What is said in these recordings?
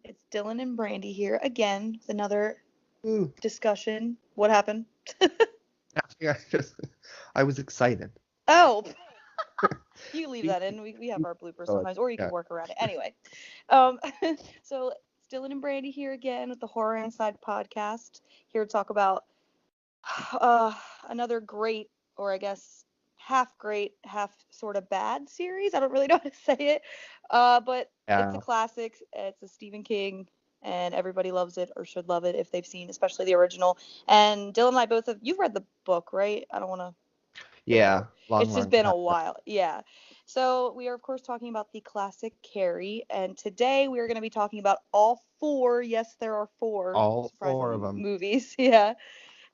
It's Dylan and Brandi here again with another Ooh. discussion. What happened? Yeah, I was excited. Oh, you leave You- that in. We have you our bloopers saw it. sometimes, or you can Yeah. work around it. Anyway, um, so it's Dylan and Brandi here again with the Horror Inside podcast. Here to talk about uh, another great, or I guess half great, half sort of bad series. I don't really know how to say it, but it's a Yeah. classic. It's a Stephen King, and everybody loves it or should love it if they've seen, especially the original. And Dylan and I both have. You've read the book, right? I don't want to Yeah. it's Long, just long been time. a while. Yeah. So we are of course talking about the classic Carrie, and today we are going to be talking about all four. Yes, there are four, All four of surprisingly, them. movies. Yeah.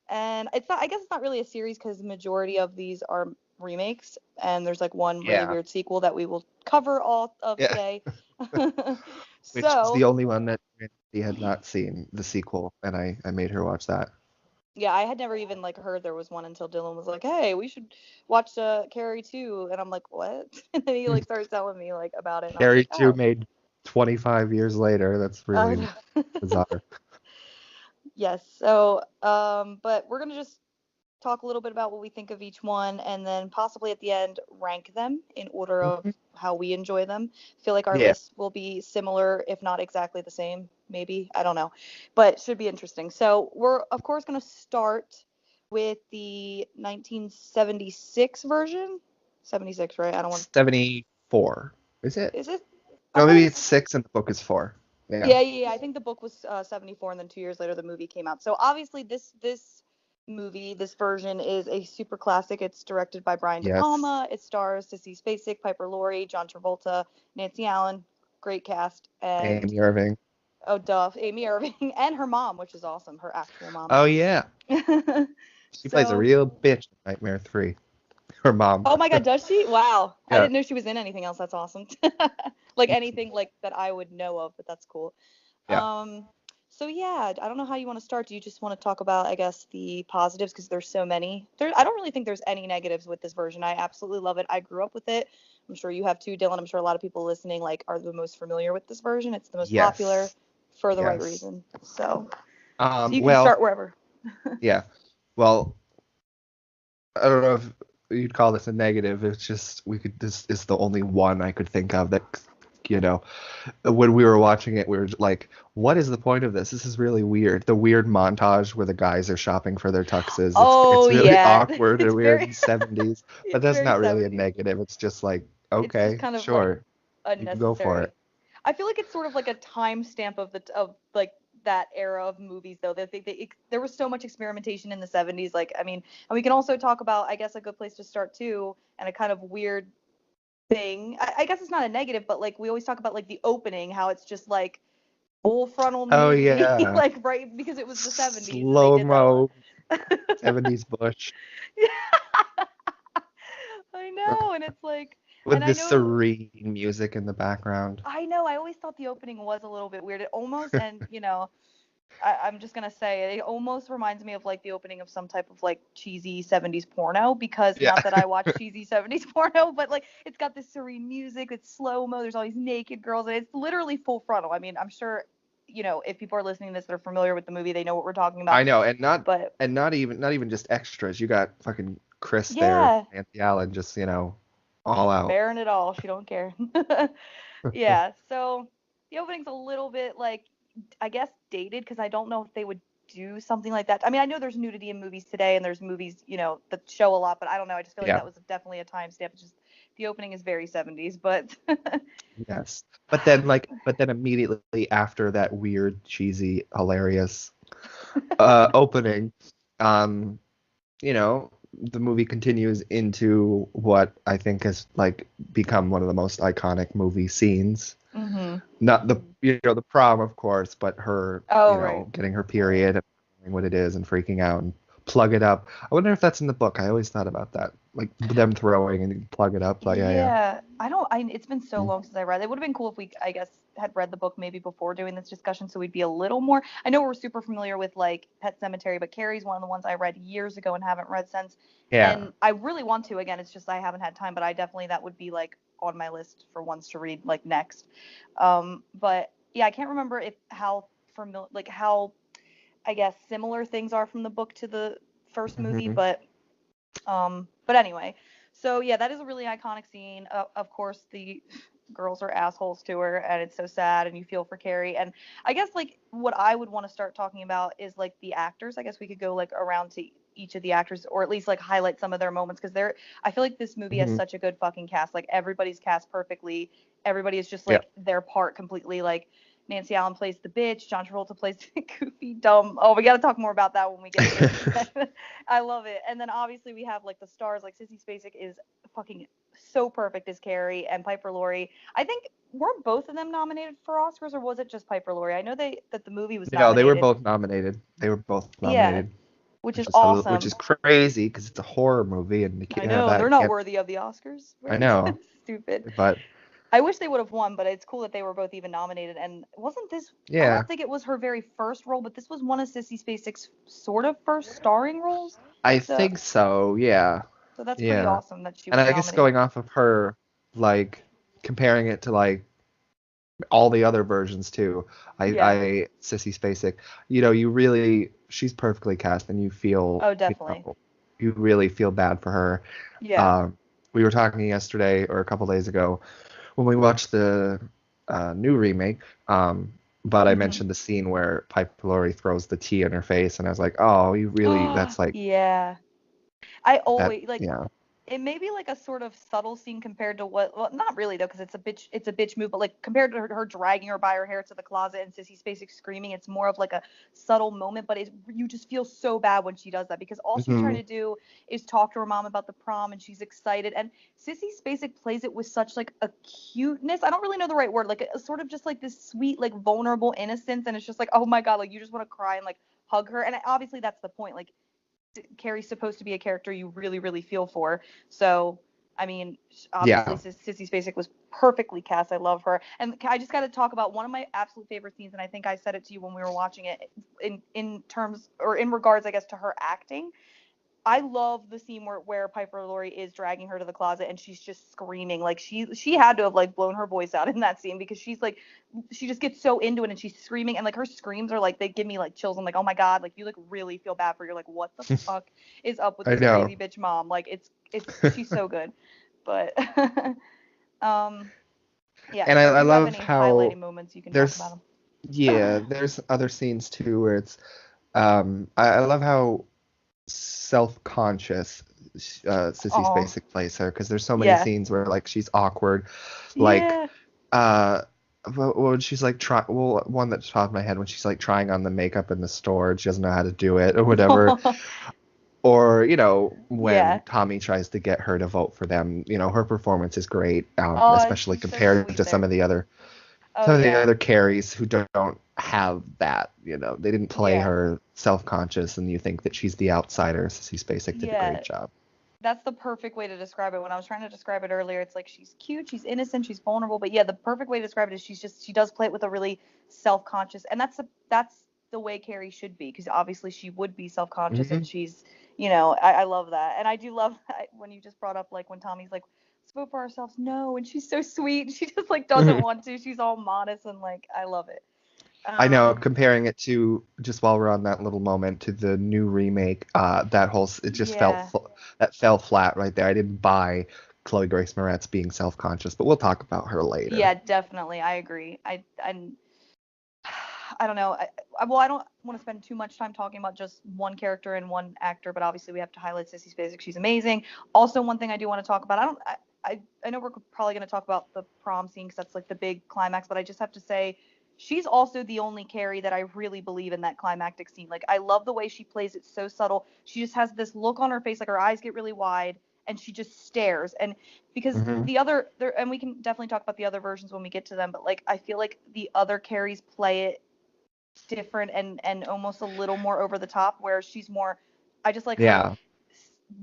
And it's not. I guess it's not really a series because the majority of these are remakes, and there's like one really Yeah. weird sequel that we will cover all of Yeah. today. Which is the So only one that she had not seen, the sequel, and I made her watch that. yeah, I had never even like heard there was one until Dylan was like, "Hey, we should watch Carrie too," and I'm like, "What?" And then he like started telling me like about it, and I was Carrie like, 2 "Oh, made 25 years later. That's really uh, bizarre. yes." So, but we're gonna just talk a little bit about what we think of each one, and then possibly at the end rank them in order of Mhm. how we enjoy them. I feel like our Yeah. list will be similar, if not exactly the same. Maybe I don't know, but it should be interesting. So we're of course gonna start with the 1976 version. 76, right? I don't want. 74. Is it? Is it? I No, thought it maybe was. it's 6 and the book is 4. Yeah. Yeah. I think the book was 74, and then 2 years later the movie came out. So obviously this movie, this version is a super classic. It's directed by Brian De Yes. Palma. It stars Sissy Spacek, Piper Laurie, John Travolta, Nancy Allen. Great cast. And Amy Irving. oh, Duff, Amy Irving, and her mom, which is awesome. Her actual mom. Oh, yeah. She plays a So, real bitch in Nightmare 3. Her mom. oh my God, does she? Wow, I Yeah. didn't know she was in anything else. That's awesome. Like anything like that I would know of, but that's cool. Yeah. Um, so yeah, I don't know how you want to start. Do you just want to talk about, I guess, the positives because there's so many. I don't really think there's any negatives with this version. I absolutely love it. I grew up with it. I'm sure you have too, Dylan. I'm sure a lot of people listening like are the most familiar with this version. It's the most popular Yes. for the right Yes. reason. So you can Well, start wherever. yeah. Well, I don't know if you'd call this a negative. It's just this is the only one I could think of that, you know, when we were watching it, we were like, what is the point of this? This is really weird. The weird montage where the guys are shopping for their tuxes. Oh It's really yeah, awkward it's and weird very in 70s, but it's that's very not really a 70s. negative. It's just like, It's just okay, kind of like sure, you can go for unnecessary. it. I feel like it's sort of like a timestamp of like that era of movies though. There was so much experimentation in the 70s. Like I mean, and we can also talk about I guess a good place to start too, and a kind of weird thing. I guess it's not a negative, but like we always talk about like the opening, how it's just like full frontal Oh nudity, yeah, like right because it was the 70s and they slow did that a lot. mo 70s bush I know, and it's like, and with I the know serene music in the background. I always thought the opening was a little bit weird. It almost, and I'm just gonna say it almost reminds me of like the opening of some type of like cheesy 70s porno because Yeah. not that I watch cheesy 70s porno, but like it's got this serene music, it's slow mo, there's all these naked girls, and it's literally full frontal. I mean, I'm sure, if people are listening to this that are familiar with the movie, they know what we're talking about. I know, and But not even just extras. You got fucking Chris there, yeah, Nancy Allen, just all out. sparing it all. She don't care. Yeah, so the opening's a little bit like I guess dated because I don't know if they would do something like that. I mean, I know there's nudity in movies today and there's movies, that show a lot, but I don't know. I just feel like Yeah, that was definitely a timestamp. It's just the opening is very 70s, but yes. But then immediately after that weird, cheesy, hilarious opening, um, the movie continues into what I think has like become one of the most iconic movie scenes. mhm. Not the prom, of course, but her, Oh, right. getting her period and knowing what it is and freaking out and plug it up. I wonder if that's in the book. I always thought about that, like them throwing and you plug it up. But yeah, Yeah, I don't. It's been so yeah. long since I read. It would have been cool if we, I guess, had read the book maybe before doing this discussion, so we'd be a little more. I know we're super familiar with like Pet Cemetery, but Carrie's one of the ones I read years ago and haven't read since. Yeah. And I really want to again. It's just I haven't had time, but I definitely that would be like on my list for ones to read like next. But I can't remember if how familiar, like how I guess similar things are from the book to the first movie, Hmm. but anyway, so yeah, that is a really iconic scene. Of course, the girls are assholes to her, and it's so sad, and you feel for Carrie. And I guess like what I would want to start talking about is like the actors. I guess we could go like around to each of the actors, or at least like highlight some of their moments, because they're. I feel like this movie has Hmm. such a good fucking cast. Like everybody's cast perfectly. Everybody is just Yeah. like their part completely. Like Nancy Allen plays the bitch. John Travolta plays the goofy, dumb. Oh, we got to talk more about that when we get to it. I love it. And then obviously we have like the stars. Like Sissy Spacek is fucking so perfect as Carrie, and Piper Laurie. I think weren't both of them nominated for Oscars, or was it just Piper Laurie? I know that the movie was No, they were nominated. both nominated. They were both Yeah, nominated, which is which is awesome. crazy because it's a horror movie and you I can't have know they're that. not Can't. worthy of the Oscars. I Very know, stupid. but I wish they would have won, but it's cool that they were both even nominated. And wasn't this? I yeah, don't think it was her very first role, but this was one of Sissy Spacek's sort of first starring roles. I So, think so. Yeah, so that's pretty yeah. awesome that she And was I guess nominated. going off of her, like comparing it to like all the other versions too. Yeah. Sissy Spacek, you really, she's perfectly cast, and you feel, Oh, definitely. you really feel bad for her. Yeah. Um, we were talking yesterday or a couple days ago when we watched the new remake. But I Mhm. mentioned the scene where Piper Laurie throws the tea in her face, and I was like, oh, you really, that's like Yeah. I that, always like yeah. it may be like a sort of subtle scene compared to what, well, not really though, because it's a bitch move, but like compared to her dragging her by her hair to the closet and Sissy Spacek screaming, it's more of like a subtle moment, but you just feel so bad when she does that, because all she's trying Hmm. to do is talk to her mom about the prom, and she's excited, and Sissy Spacek plays it with such like a cuteness. I don't really know the right word, like a sort of just like this sweet, like vulnerable innocence, and it's just like, oh my god, like you just want to cry and like hug her, and obviously that's the point, like Carrie's supposed to be a character you really, really feel for. So, I mean, obviously, Yeah. Sissy Spacek was perfectly cast. I love her. And I just got to talk about one of my absolute favorite scenes, and I think I said it to you when we were watching it in terms, or in regards, I guess, to her acting. I love the scene where Piper Laurie is dragging her to the closet and she's just screaming. Like she had to have like blown her voice out in that scene, because she's like she just gets so into it and she's screaming, and like her screams are like they give me like chills. I'm like, oh my god, like you like really feel bad for her. You're like, what the fuck is up with I this know. crazy bitch mom? Like it's she's so good. But um yeah, And so if I you have love any highlighting how moments, you can talk there's, about yeah, them. there's other scenes too where it's, I love how self-conscious Sissy Oh, Spacek plays her, because there's so many yeah. scenes where like she's awkward, like Yeah. uh when she's like one that's top of my head, when she's like trying on the makeup in the store and she doesn't know how to do it or whatever, or Yeah. when Tommy tries to get her to vote for them, her performance is great, Oh, especially she's so compared sweet to there. Oh some of the yeah. other Carries who don't have that. They didn't play Yeah. her self-conscious, and you think that she's the outsider. Sissy Spacek did a Yeah. great job. That's the perfect way to describe it. When I was trying to describe it earlier, it's like she's cute, she's innocent, she's vulnerable, but yeah, the perfect way to describe it is she does play it with a really self-conscious, and that's the way Carrie should be, because obviously she would be self-conscious, and Hmm. she's, I love that. And I do love when you just brought up like when Tommy's like, let's vote for ourselves. No, and she's so sweet. She just like doesn't want to. She's all modest, and like I love it. I know, Um comparing it to, just while we're on that little moment, to the new remake, it just yeah. that fell flat right there. I didn't buy Chloe Grace Moretz being self-conscious, but we'll talk about her later. Yeah, definitely. I agree. I don't know. Well, I don't want to spend too much time talking about just one character and one actor, but obviously we have to highlight Sissy Spacek. She's amazing. Also, one thing I do want to talk about. I know we're probably going to talk about the prom scene because that's like the big climax, but I just have to say, she's also the only Carrie that I really believe in that climactic scene. Like I love the way she plays it, so subtle. She just has this look on her face, like her eyes get really wide, and she just stares. And because Hmm. the other there, and we can definitely talk about the other versions when we get to them, but like I feel like the other Carries play it different and almost a little more over the top, where she's more, I just like her Yeah.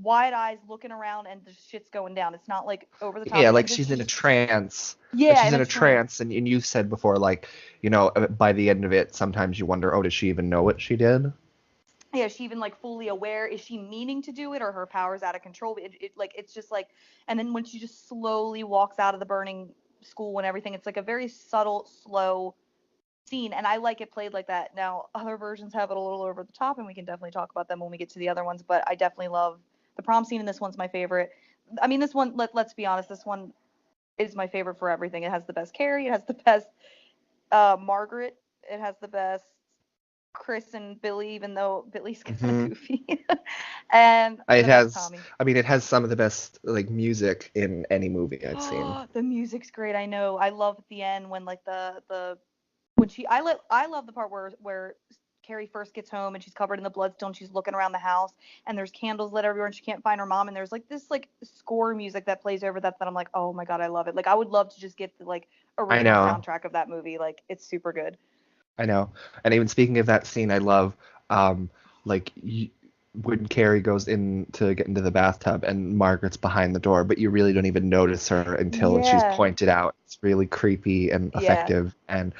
wide eyes looking around and the shit's going down. It's not like over the top, Yeah, like and she's she in a just, trance. Like yeah, she's in a in a trance. trance, and you said before, like, by the end of it, sometimes you wonder, oh, does she even know what she did? Yeah, is she even like fully aware? Is she meaning to do it, or her powers out of control? Like it's just like, and then when she just slowly walks out of the burning school and everything, it's like a very subtle, slow. scene, and I like it played like that. Now, other versions have it a little over the top, and we can definitely talk about them when we get to the other ones, but I definitely love the prom scene, and this one's my favorite. I mean, this one, let's be honest, this one is my favorite for everything. It has the best Carrie, it has the best Margaret, it has the best Chris and Billy, even though Billy's kind of Hmm. goofy, and It the best has, Tommy. I mean, it has some of the best like music in any movie I've seen. Oh, the music's great. I know. I love at the end when like the when she I love the part where Carrie first gets home and she's covered in the bloodstone. She's looking around the house and there's candles lit everywhere and she can't find her mom and there's like this like score music that plays over that I'm like, oh my god, I love it. Like I would love to just get the like I original know. soundtrack of that movie. Like it's super good. I know. And even speaking of that scene, I love um like when Carrie goes in to get into the bathtub and Margaret's behind the door, but you really don't even notice her until she's Yeah. pointed out. It's really creepy and Yeah. effective and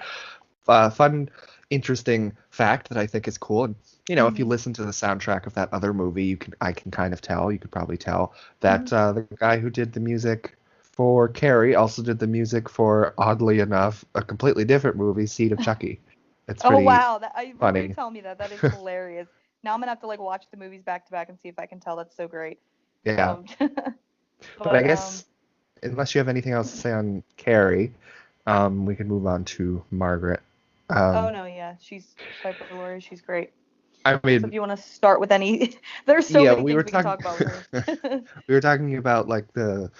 fun, interesting fact that I think is cool. And if you Mhm. listen to the soundtrack of that other movie, I can kind of tell. You could probably tell that Mhm. the guy who did the music for Carrie also did the music for, oddly enough, a completely different movie, Seed of Chucky. It's Oh pretty wow, that I remember you funny. telling me that. That is hilarious. Now I'm gonna have to like watch the movies back to back and see if I can tell. That's so great. Yeah. Um, But I but guess unless you have anything else to say on Carrie, we can move on to Margaret. oh Um, no, yeah, she's Piper Laurie. She's great. I So if mean, you want to start with any, there's so yeah, many we things were we can talking talk about with her. we were talking about like the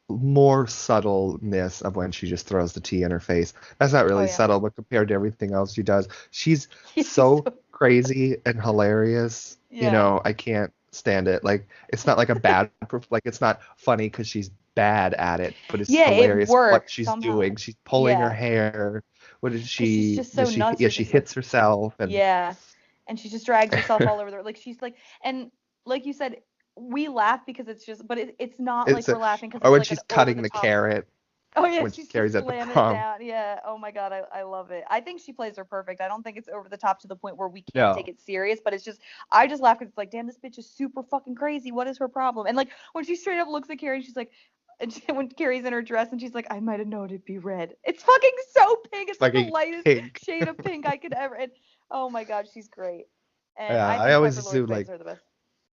more subtleness of when she just throws the tea in her face. That's not Oh really yeah, subtle, but compared to everything else she does, she's yeah, she's so so crazy and hilarious. yeah. I can't stand it. Like it's not like a like it's not funny because she's bad at it, but it's Yeah, it hilarious what works she's somehow. doing. She's pulling her Yeah, hair. What did because she's she? just so nuts Yeah, with she this like hits herself and yeah, and she just drags herself all over the like she's like and like you said, we laugh because it's just but it's not like it's we're laughing because or it's when like an she's over cutting the the top. carrot Oh yeah, when she's just Carrie's at the slamming it prom. down. Yeah. Oh my god, I love it. I think she plays her perfect. I don't think it's over the top to the point where we can't take No. it serious, but it's just I just laugh because it's like, damn, this bitch is super fucking crazy. What is her problem? And like when she straight up looks at Carrie, she's like, and when Carrie's in her dress and she's like, I might have known it'd be red. It's fucking so pink. It's like the Fucking lightest pink. shade of pink I could ever. And oh my god, she's great. And Yeah, I I think always Piper Laurie assume plays like her the best.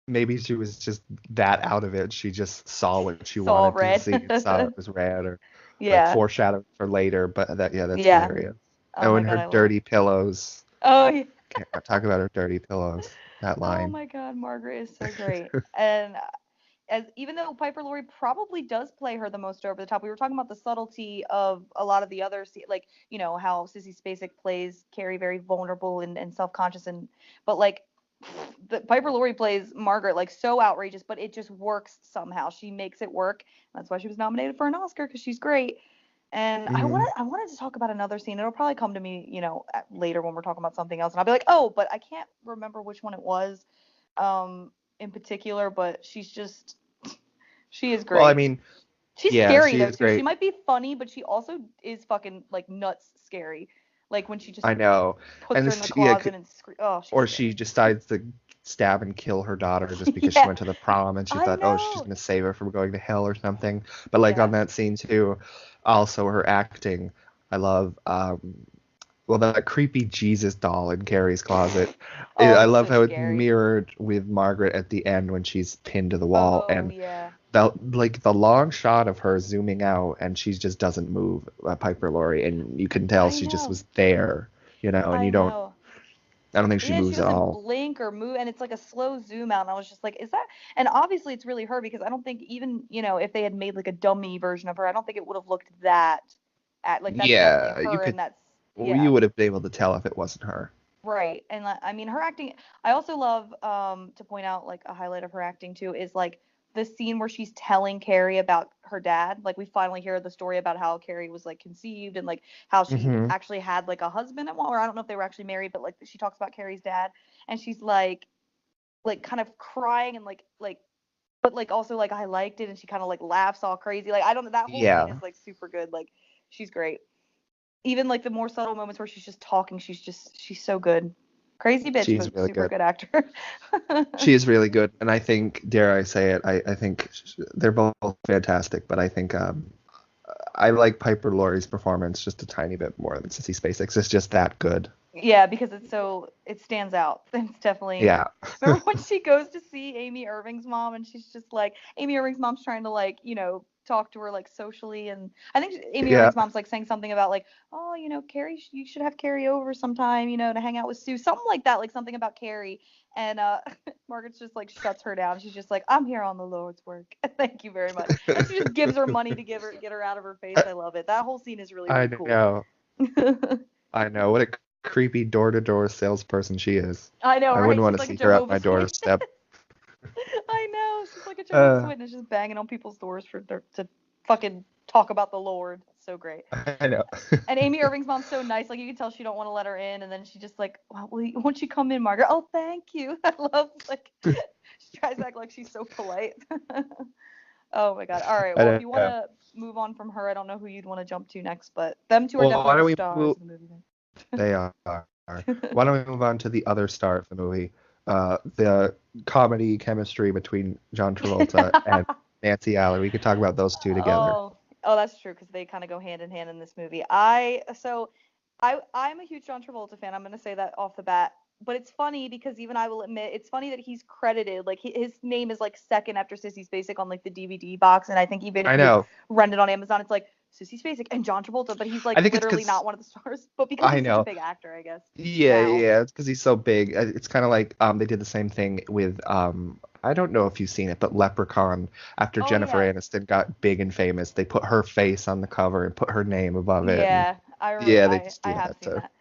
maybe she was just that out of it. She just saw what she It's all wanted to red. see and saw it was red or like Yeah. foreshadowed for later. But that's Yeah. hilarious. Oh Oh, my and god, her I love. dirty pillows. Oh yeah. Can't talk about her dirty pillows. That Oh line. my God, Margaret is so great. And as even though Piper Laurie probably does play her the most over the top, we were talking about the subtlety of a lot of the other, like how Sissy Spacek plays Carrie very vulnerable and self-conscious, but like the Piper Laurie plays Margaret like so outrageous, but it just works somehow. She makes it work. That's why she was nominated for an Oscar because she's great. And Hmm. I wanted to talk about another scene. It'll probably come to me, later when we're talking about something else, and I'll be like, oh, but I can't remember which one it was, in particular. But she is Well, I great. mean, She's yeah, scary she though is too. She great. might be funny, but she also is fucking like nuts scary. Like when she just I know, puts and her in the she, yeah, closet and oh, she's or scary. she decides to stab and kill her daughter just because she Yeah, went to the prom and she I thought, oh, she's know. gonna save her from going to hell or something. But like on Yeah. that scene too, also her acting, I love. Well, that creepy Jesus doll in Carrie's closet. Oh, I he's love so how it's scary. mirrored with Margaret at the end when she's pinned to the wall, Oh and yeah. the long shot of her zooming out, and she just doesn't move, Piper Laurie, and you can tell I she just know. was there, and I know. I don't think she Yeah, she moves at doesn't all. blink or move, and it's like a slow zoom out. And I was just like, is that? And obviously, it's really her because I don't think even if they had made like a dummy version of her, I don't think it would have looked that. At like that's definitely Yeah, you her, could, and that's you yeah, would have been able to tell if it wasn't her. right. And I mean, her acting. I also love to point out like a highlight of her acting too is like the scene where she's telling Carrie about her dad. Like we finally hear the story about how Carrie was like conceived and like how she Hmm. actually had like a husband at one, or I don't know if they were actually married, but like she talks about Carrie's dad, and she's like kind of crying and like but like also like I liked it and she kind of like laughs all crazy. Like I don't know, that whole scene Yeah, is like super good. Like she's great. Even like the more subtle moments where she's just talking, she's so good. Crazy bitch, she's but really super good. good actor. She is really good, and I think, dare I say it, I think they're both fantastic. But I think I like Piper Laurie's performance just a tiny bit more than Sissy Spacek. It's just that good. Yeah, because it stands out. It's definitely. Yeah. Remember when she goes to see Amy Irving's mom and she's just like Amy Irving's mom's trying to like, talk to her like socially, and I think Amy Yeah. Irving's mom's like saying something about like, "Oh, Carrie, you should have Carrie over sometime, to hang out with Sue." Something like that, like something about Carrie. And Margaret's just like shuts her down. She's just like, "I'm here on the Lord's work. Thank you very much." And she just gives her money to get her out of her face. I love it. That whole scene is really, I really cool. know. I know. What a creepy door-to-door salesperson she is. I know, I right? wouldn't want She's to like a see her at my Jehovah's Witness. doorstep. I know. She's like a Jehovah's Uh, Witness, just banging on people's doors to fucking talk about the Lord. So great. I know. And Amy Irving's mom's so nice. Like you can tell she don't want to let her in, and then she just like, well, won't you come in, Margaret? Oh, thank you. I love like she tries to act like she's so polite. Oh my god. All right. I Well, if you want know. to move on from her, I don't know who you'd want to jump to next, but them two are Well, definitely why the don't we stars move? of the movie. They are. Why don't we move on to the other star of the movie? The comedy chemistry between John Travolta and Nancy Aller. We could talk about those two together. Oh, that's true because they kind of go hand in hand in this movie. I'm a huge John Travolta fan. I'm gonna say that off the bat. But it's funny because even I will admit it's funny that he's credited like his name is like second after Sissy Spacek on like the DVD box, and I think even if I you know. rent it on Amazon, it's like Sissy Spacek and John Travolta, but he's like I think it's literally because not one of the stars. But because I he's such a know. big actor, I guess Yeah, now. yeah. It's because he's so big. It's kind of like they did the same thing with I don't know if you've seen it, but Leprechaun. After Oh Jennifer yeah, Aniston got big and famous, they put her face on the cover and put her name above it, and yeah, I remember. yeah, they I just I do have that seen too. that.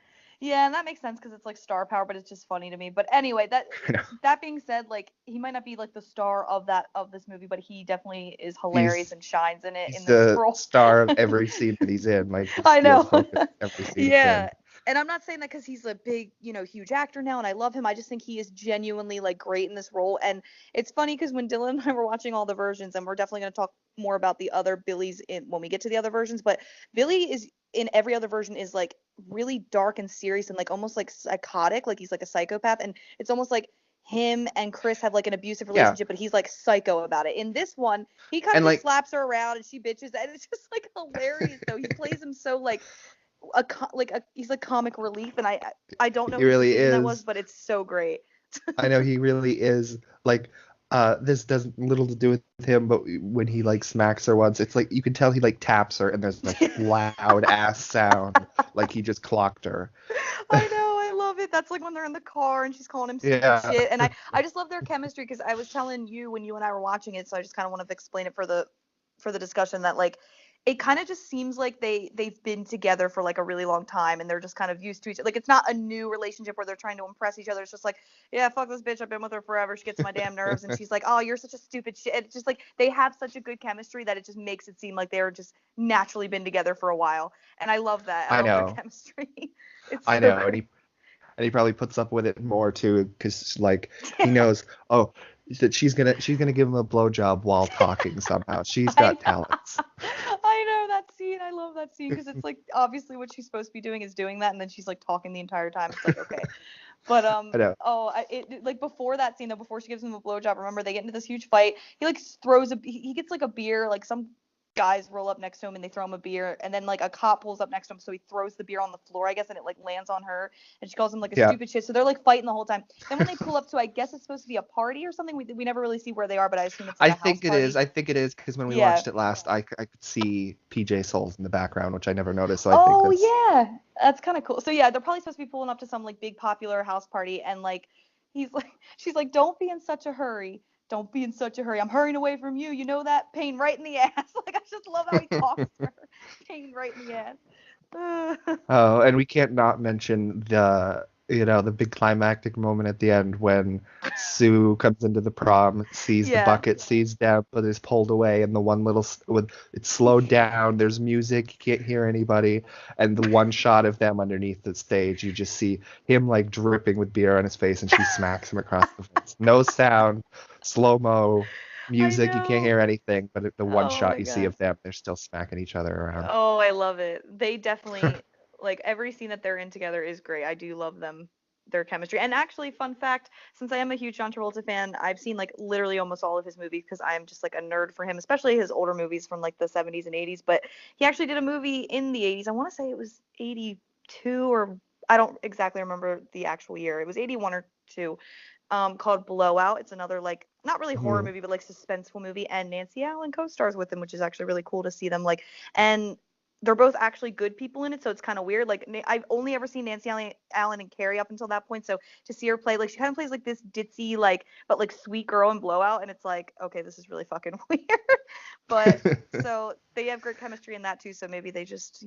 Yeah, and that makes sense because it's like star power, but it's just funny to me. But anyway, that being said, like he might not be like the star of this movie, but he definitely is hilarious He's and shines in it he's in this the role. star of every scene that he's in. Like he I steals know. focus every scene he's in. Yeah. And I'm not saying that because he's a big, huge actor now, and I love him. I just think he is genuinely like great in this role. And it's funny because when Dylan and I were watching all the versions, and we're definitely going to talk more about the other Billies when we get to the other versions, but Billy is in every other version is like really dark and serious and like almost like psychotic, like he's like a psychopath, and it's almost like him and Chris have like an abusive Yeah, relationship, but he's like psycho about it. In this one, he kind of and just like slaps her around and she bitches, and it's just like hilarious though. He plays him so like he's like comic relief, and I don't know he whose really decision that was, is. but it's so great. I know he really is. Like this does little to do with him, but when he like smacks her once, it's like you can tell he like taps her, and there's a loud ass sound, like he just clocked her. I know, I love it. That's like when they're in the car and she's calling him stupid Yeah, shit, and I just love their chemistry because I was telling you when you and I were watching it, so I just kind of want to explain it for the discussion that like it kind of just seems like they've been together for like a really long time and they're just kind of used to each other. Like it's not a new relationship where they're trying to impress each other. It's just like, yeah, fuck this bitch. I've been with her forever. She gets on my damn nerves. And she's like, oh, you're such a stupid shit. It's just like they have such a good chemistry that it just makes it seem like they're just naturally been together for a while. And I love that. I I love their know, chemistry. It's I so know, great. and he probably puts up with it more too, because like he knows, oh, that she's gonna give him a blowjob while talking somehow. She's I got know. talents. I know that scene. I love that scene because it's like obviously what she's supposed to be doing is doing that, and then she's like talking the entire time. It's like okay, but I know. like before that scene though, before she gives him a blowjob, remember they get into this huge fight. He like throws he gets like a beer, like some guys roll up next to him and they throw him a beer, and then like a cop pulls up next to him, so he throws the beer on the floor, I guess, and it like lands on her, and she calls him like a Yeah, stupid shit. So they're like fighting the whole time. Then when they pull up to, I guess it's supposed to be a party or something. We never really see where they are, but I assume it's like I a house think it is. party. I think it is because when we Yeah. watched it last, I could see PJ Souls in the background, which I never noticed. So I think Oh that's yeah, that's kind of cool. So yeah, they're probably supposed to be pulling up to some like big popular house party, and like he's like, she's like, don't be in such a hurry. Don't be in such a hurry. I'm hurrying away from you. You know that pain right in the ass. Like I just love how he talks to her. Pain right in the ass. Oh, and we can't not mention the big climactic moment at the end when Sue comes into the prom, sees the Yeah. bucket, sees Deb, but is pulled away, and the one little with it's slowed down. There's music, you can't hear anybody, and the one shot of them underneath the stage, you just see him like dripping with beer on his face, and she smacks him across the face. No sound, slow mo. I Music, you can't know. hear anything, but the one Oh shot my you see god. of them, they're still smacking each other around. Oh, I love it. They definitely like every scene that they're in together is great. I do love them their chemistry. And actually, fun fact, since I am a huge John Travolta fan, I've seen like literally almost all of his movies because I'm just like a nerd for him, especially his older movies from like the 70s and 80s. But he actually did a movie in the 80s. I want to say it was 82 or I don't exactly remember the actual year. It was 81 or 2. Called Blowout. It's another like not really horror Mhm. movie, but like suspenseful movie, and Nancy Allen co-stars with him, which is actually really cool to see them like. And they're both actually good people in it, so it's kind of weird. Like I've only ever seen Nancy Allen and Carrie up until that point, so to see her play like she kind of plays like this ditzy like but like sweet girl in Blowout, and it's like okay, this is really fucking weird. But so they have great chemistry in that too. So maybe they just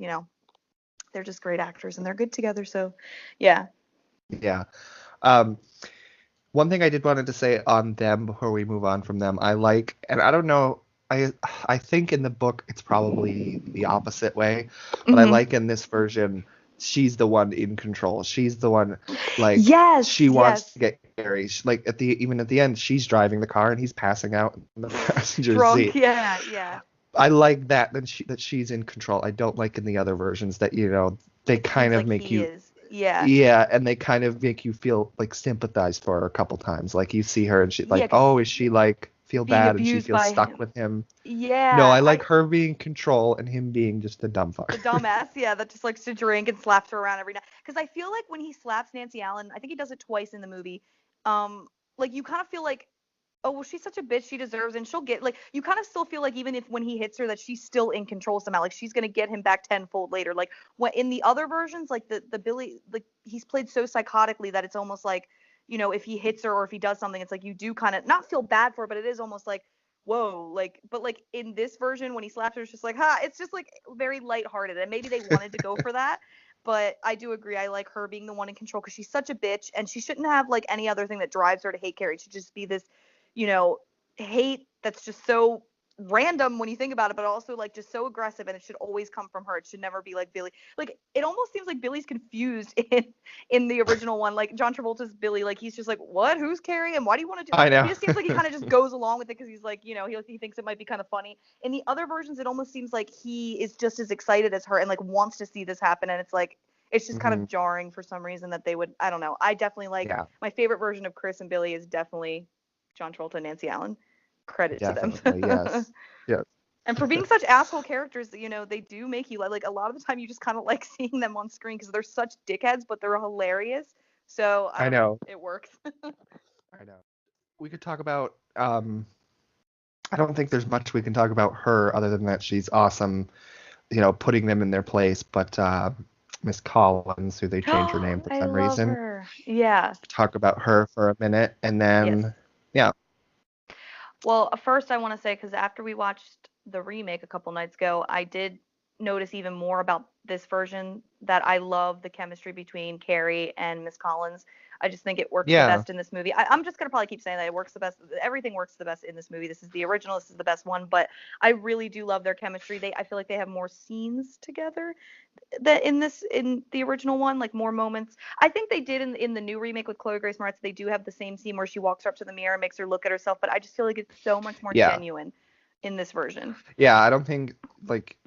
they're just great actors and they're good together. So yeah. Yeah. Um, One thing I did wanted to say on them before we move on from them, I like, and I don't know, I think in the book it's probably the opposite way, but I Hmm. like in this version she's the one in control. She's the one like Yes, she wants yes. to get Carrie. Like even at the end, she's driving the car and he's passing out in the passenger Drunk, seat. yeah, yeah. I like that she's in control. I don't like in the other versions that they It kind seems of like make he you. is. Yeah. Yeah, and they kind of make you feel like sympathize for her a couple times. Like you see her and she Yeah, like, because oh, he's is she like feel being bad and she abused feels by stuck him. with him? No, Yeah, I like I her being in control and him being just a dumb fuck. the dumbass, yeah, that just likes to drink and slaps her around every night. Because I feel like when he slaps Nancy Allen, I think he does it twice in the movie. Like you kind of feel like, oh well, she's such a bitch, she deserves, and she'll get like you kind of still feel like even if when he hits her that she's still in control somehow, like she's gonna get him back tenfold later. Like when in the other versions, like the Billy, like he's played so psychotically that it's almost like if he hits her or if he does something, it's like you do kind of not feel bad for her, but it is almost like whoa, like, but like in this version when he slaps her, it's just like, it's just like very lighthearted, and maybe they wanted to go for that. But I do agree, I like her being the one in control because she's such a bitch, and she shouldn't have like any other thing that drives her to hate Carrie. It should just be this, you know, hate that's just so random when you think about it, but also like just so aggressive, and it should always come from her. It should never be like Billy. Like it almost seems like Billy's confused in the original one. Like John Travolta's Billy, like he's just like, what? Who's Carrie? And why do you want to do? I He know. just seems like he kind of just goes along with it because he's like, he thinks it might be kind of funny. In the other versions, it almost seems like he is just as excited as her and like wants to see this happen, and it's like it's just kind Hmm. of jarring for some reason that they would. I don't know. I definitely like Yeah, my favorite version of Chris and Billy is definitely John Travolta and Nancy Allen. Credit to them. definitely. Yes. Yes. And for being such asshole characters, they do make you like a lot of the time you just kind of like seeing them on screen because they're such dickheads, but they're hilarious. So I I don't know, know. it works. I know. We could talk about I don't think there's much we can talk about her other than that she's awesome, putting them in their place, but Miss Collins, who they changed her name for I some love reason, her. Yeah. talk about her for a minute and Yes. then yeah. Well, first I want to say because after we watched the remake a couple nights ago, I did notice even more about this version that I love the chemistry between Carrie and Miss Collins. I just think it works the Yeah. best in this movie. I'm just gonna probably keep saying that it works the best. Everything works the best in this movie. This is the original. This is the best one. But I really do love their chemistry. I feel like they have more scenes together that in the original one, like more moments. I think they did in the new remake with Chloe Grace Moretz. They do have the same scene where she walks up to the mirror and makes her look at herself, but I just feel like it's so much more Yeah. genuine in this version. Yeah, I don't think like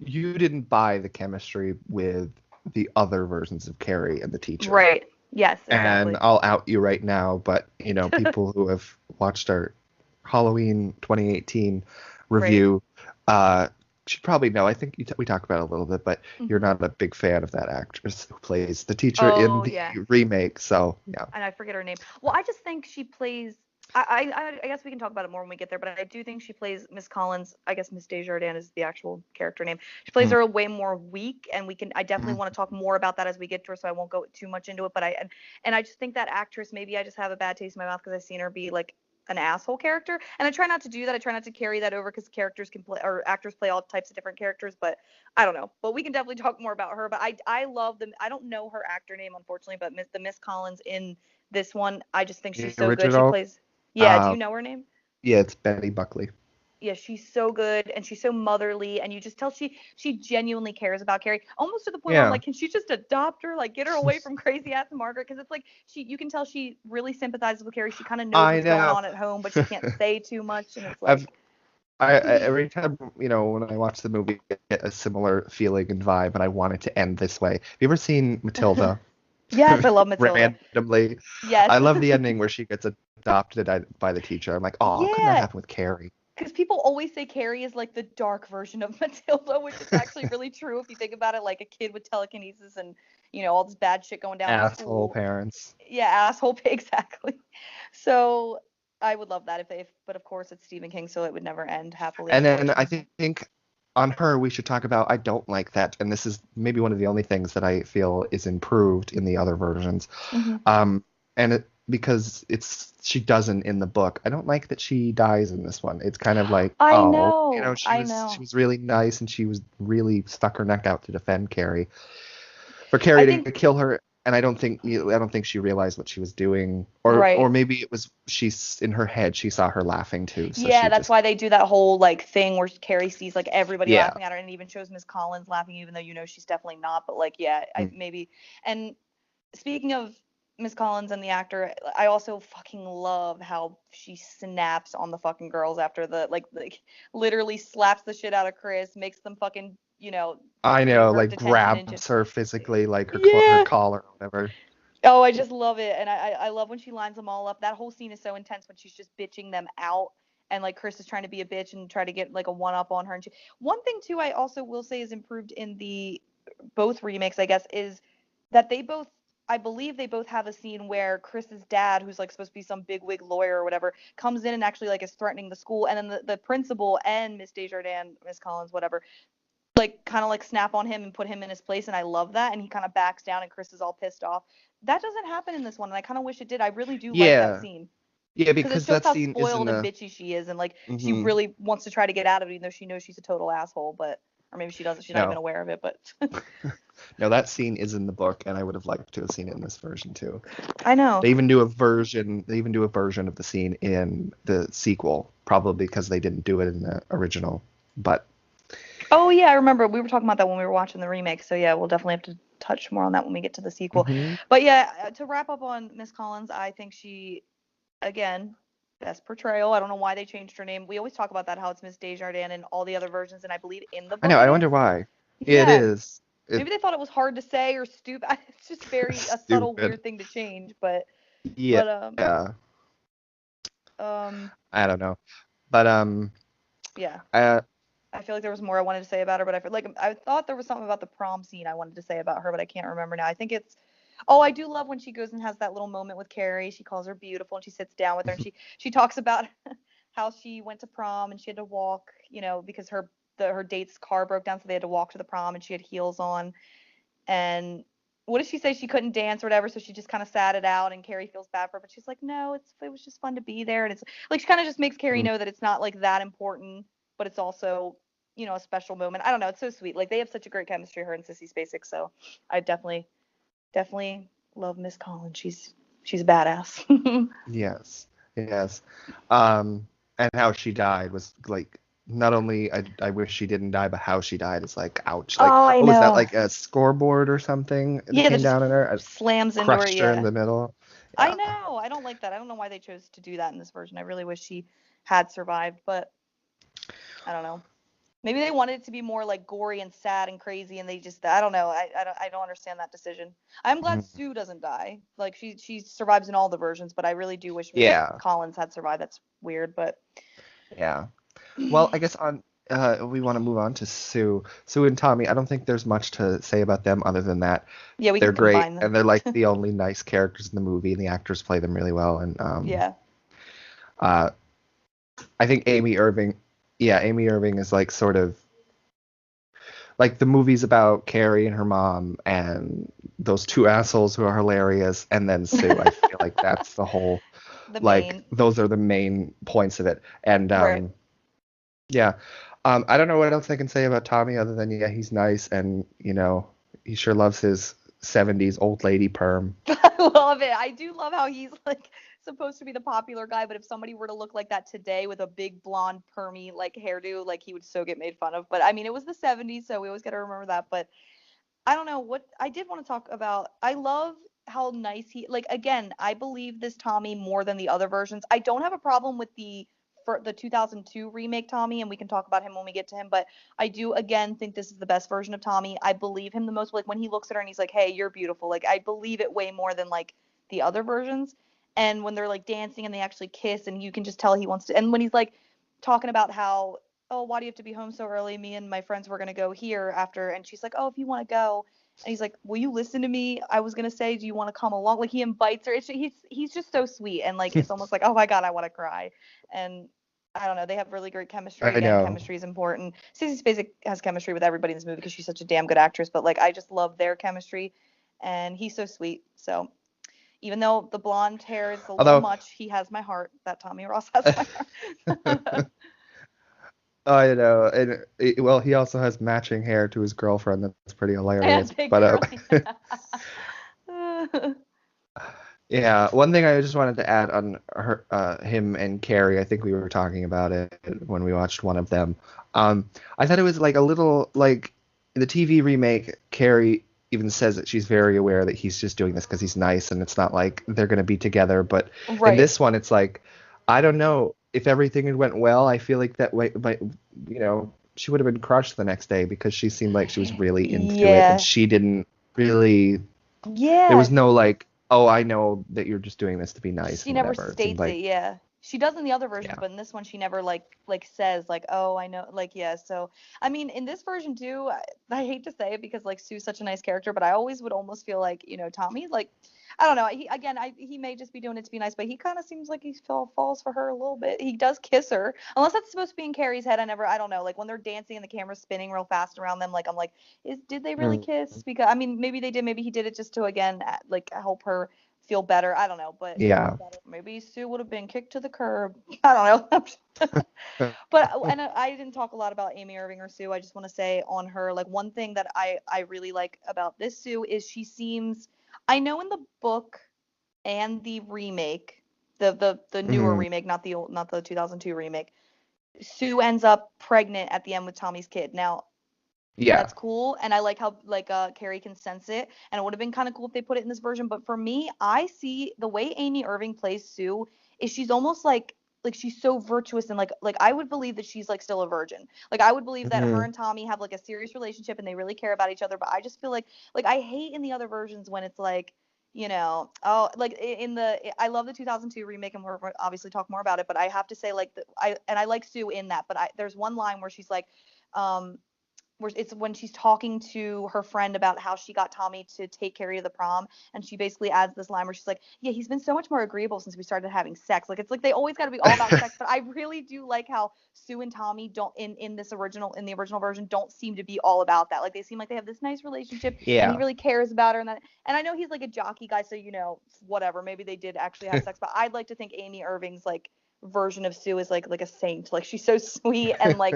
you didn't buy the chemistry with the other versions of Carrie and the teacher. Right. Yes, And exactly. I'll out you right now, but people who have watched our Halloween 2018 Right. review should probably know. I think we talked about it a little bit, but you're Hmm. not a big fan of that actress who plays the teacher in Oh the yeah, remake. So yeah, and I forget her name. Well, I just think she plays. I guess we can talk about it more when we get there, but I do think she plays Miss Collins. I guess Miss Desjardins is the actual character name. She plays mm her way more weak, and we can. I definitely mm. want to talk more about that as we get to her, so I won't go too much into it. But and I just think that actress. Maybe I just have a bad taste in my mouth because I've seen her be like an asshole character, and I try not to do that. I try not to carry that over because characters can play or actors play all types of different characters. But I don't know. But we can definitely talk more about her. But I love them. I don't know her actor name unfortunately, but Miss Collins in this one, I just think The she's so good. She original, plays. Yeah, do uh, you know her name? yeah, it's Betty Buckley. Yeah, she's so good and she's so motherly, and you just tell she genuinely cares about Carrie, almost to the point where I'm Yeah, like, can she just adopt her, like get her away from crazy ass Margaret? Because it's like you can tell she really sympathizes with Carrie. She kind of knows I what's going know. on at home, but she can't say too much, and it's I've like, every time when I watch the movie, I get a similar feeling and vibe, and I want it to end this way. Have you ever seen Matilda? Yes, I love Matilda. randomly. I Yes. love the ending where she gets adopted by the teacher. I'm like, oh, couldn't that Yeah, happen with Carrie? because people always say Carrie is like the dark version of Matilda, which is actually really true if you think about it, like a kid with telekinesis and, all this bad shit going down in Asshole school. parents. Yeah, asshole, exactly. So I would love that but of course it's Stephen King, so it would never end happily, And then I unfortunately. think on her we should talk about I don't like that, and this is maybe one of the only things that I feel is improved in the other versions. Hmm. And because she doesn't in the book. I don't like that she dies in this one. It's kind of like, I oh, know, she I was know. really nice and she was really stuck her neck out to defend Carrie. For I Carrie think to kill her, and I don't think she realized what she was doing, or right. maybe it was she's in her head she saw her laughing too, so Yeah, she that's just why they do that whole like thing where Carrie sees like everybody yeah. laughing at her and it even shows Miss Collins laughing even though she's definitely not, but like yeah, I Mm. maybe. And speaking of Miss Collins and the actor, I also fucking love how she snaps on the fucking girls after the like literally slaps the shit out of Chris, makes them fucking, I do know, her like detention and grabs her physically, like her yeah. collar or whatever. Oh, I just love it, and I love when she lines them all up. That whole scene is so intense when she's just bitching them out, and like Chris is trying to be a bitch and try to get like a one up on her. One thing too, I also will say is improved in the both remakes, I guess, is that I believe they both have a scene where Chris's dad, who's like supposed to be some bigwig lawyer or whatever, comes in and actually like is threatening the school, and then the principal and Miss Desjardins, Miss Collins, whatever, like kind of like snap on him and put him in his place, and I love that, and he kind of backs down and Chris is all pissed off. That doesn't happen in this one, and I kind of wish it did. I really do like that Yeah, scene yeah, because it because shows that how scene isn't spoiled and a. bitchy she is, and like she Hmm. really wants to try to get out of it even though she knows she's a total asshole, but or maybe she doesn't, she's not even No, aware of it, but no, that scene is in the book, and I would have liked to have seen it in this version too. I know. They even do a version. They even do a version of the scene in the sequel, probably because they didn't do it in the original. But Oh yeah, I remember we were talking about that when we were watching the remake, so yeah, we'll definitely have to touch more on that when we get to the sequel. hmm But yeah, to wrap up on Miss Collins, I think she, again, best portrayal. I don't know why they changed her name. We always talk about that, how it's Miss Desjardins in all the other versions, and I believe in the I know. book it I is. wonder why. It Yeah, is. It's maybe they thought it was hard to say or stupid. It's just very a subtle, stupid. weird thing to change. But Yeah. but um I don't know. But yeah. uh, I feel like there was more I wanted to say about her, but I feel like I thought there was something about the prom scene I wanted to say about her, but I can't remember now. I think it's oh, I do love when she goes and has that little moment with Carrie. She calls her beautiful and she sits down with her and she talks about how she went to prom and she had to walk, because her date's car broke down, so they had to walk to the prom and she had heels on. And what did she say? She couldn't dance or whatever, so she just kind of sat it out. And Carrie feels bad for her, but she's like, no, it was just fun to be there. And it's like she kind of just makes Carrie know that it's not like that important, but it's also a special moment. I don't know. It's so sweet. Like they have such a great chemistry, her and Sissy Spacek. So I definitely love Miss Collins. She's a badass. yes, yes. And how she died was like not only I wish she didn't die, but how she died is like ouch. Like, Oh, I oh, was that know. like a scoreboard or something that Yeah, that came just down on her? I slams into her. crushed her in Yeah. the middle. I Yeah. know. I don't like that. I don't know why they chose to do that in this version. I really wish she had survived, but I don't know. Maybe they wanted it to be more like gory and sad and crazy, and they just I don't know. I don't understand that decision. I'm glad Mhm. Sue doesn't die. Like she survives in all the versions, but I really do wish Miss Yeah. Collins had survived. That's weird, but Yeah. Well, I guess on we want to move on to Sue. Sue and Tommy. I don't think there's much to say about them other than that yeah, we they're can great combine them. and they're like the only nice characters in the movie, and the actors play them really well. And Yeah. uh, I think Amy Irving, yeah, Amy Irving is like sort of like the movies about Carrie and her mom and those two assholes who are hilarious, and then Sue. I feel like that's the whole The like main those are the main points of it. And right. yeah. I don't know what else I can say about Tommy other than yeah, he's nice and he sure loves his 70s old lady perm. I love it. I do love how he's like supposed to be the popular guy, but if somebody were to look like that today with a big blonde permy like hairdo, like he would so get made fun of. But I mean, it was the 70s, so we always got to remember that. But I don't know what I did want to talk about. I love how nice he like again, I believe this Tommy more than the other versions. I don't have a problem with the the 2002 remake Tommy, and we can talk about him when we get to him. But I do again think this is the best version of Tommy. I believe him the most. Like when he looks at her and he's like, "Hey, you're beautiful." Like I believe it way more than like the other versions. And when they're like dancing and they actually kiss, and you can just tell he wants to. And when he's like talking about how, oh, why do you have to be home so early? Me and my friends were gonna go here after, and she's like, oh, if you want to go. And he's like, will you listen to me? I was gonna say, do you want to come along? Like he invites her. He's just so sweet, and like it's almost like, oh my god, I want to cry. And I don't know, they have really great chemistry. I Again, know. chemistry is important. Sissy Spacek has chemistry with everybody in this movie because she's such a damn good actress. But like, I just love their chemistry, and he's so sweet. So even though the blonde hair is a little Although, much, he has my heart. That Tommy Ross has my heart. I know, and well, he also has matching hair to his girlfriend. That's pretty hilarious. And big But curly. yeah, one thing I just wanted to add on him and Carrie. I think we were talking about it when we watched one of them. I thought it was like a little like in the TV remake. Carrie even says that she's very aware that he's just doing this because he's nice, and it's not like they're gonna be together. But in Right. this one, it's like I don't know if everything had went well. I feel like that way, but she would have been crushed the next day because she seemed like she was really into it, Yeah. and she didn't really. There Yeah. was no like, oh, I know that you're just doing this to be nice She and never whatever. It seemed states it, like, yeah. She does in the other versions, yeah. but in this one she never like says like, "Oh, I know." Like, yeah. So, I mean, in this version too, I hate to say it because like Sue's such a nice character, but I always would almost feel like, Tommy, like I don't know. He may just be doing it to be nice, but he kind of seems like he falls for her a little bit. He does kiss her, unless that's supposed to be in Carrie's head. I don't know. Like when they're dancing and the camera's spinning real fast around them, like I'm like, did they really Mm, kiss? Because I mean, maybe they did. Maybe he did it just to again like help her feel better. I don't know, but yeah. maybe Sue would have been kicked to the curb. I don't know. But and I didn't talk a lot about Amy Irving or Sue. I just want to say on her, like one thing that I really like about this Sue is she seems. I know in the book and the remake, the newer Mhm. remake, not the 2002 remake, Sue ends up pregnant at the end with Tommy's kid. Now Yeah. that's cool, and I like how like Carrie can sense it, and it would have been kind of cool if they put it in this version. But for me, I see the way Amy Irving plays Sue is she's almost like she's so virtuous, and like I would believe that she's like still a virgin. Like I would believe that her Mhm. and Tommy have like a serious relationship and they really care about each other. But I just feel like I hate in the other versions when it's like. Oh, like in I love the 2002 remake, and we're obviously talk more about it. But I have to say, like, I like Sue in that. But there's one line where she's like, um, where it's when she's talking to her friend about how she got Tommy to take Carrie to the prom, and she basically adds this line where she's like, "Yeah, he's been so much more agreeable since we started having sex." Like it's like they always got to be all about sex, but I really do like how Sue and Tommy don't in the original version don't seem to be all about that. Like they seem like they have this nice relationship, and he Yeah. really cares about her, and I know he's like a jockey guy, so whatever, maybe they did actually have sex, but I'd like to think Amy Irving's like version of Sue is like a saint. Like she's so sweet and like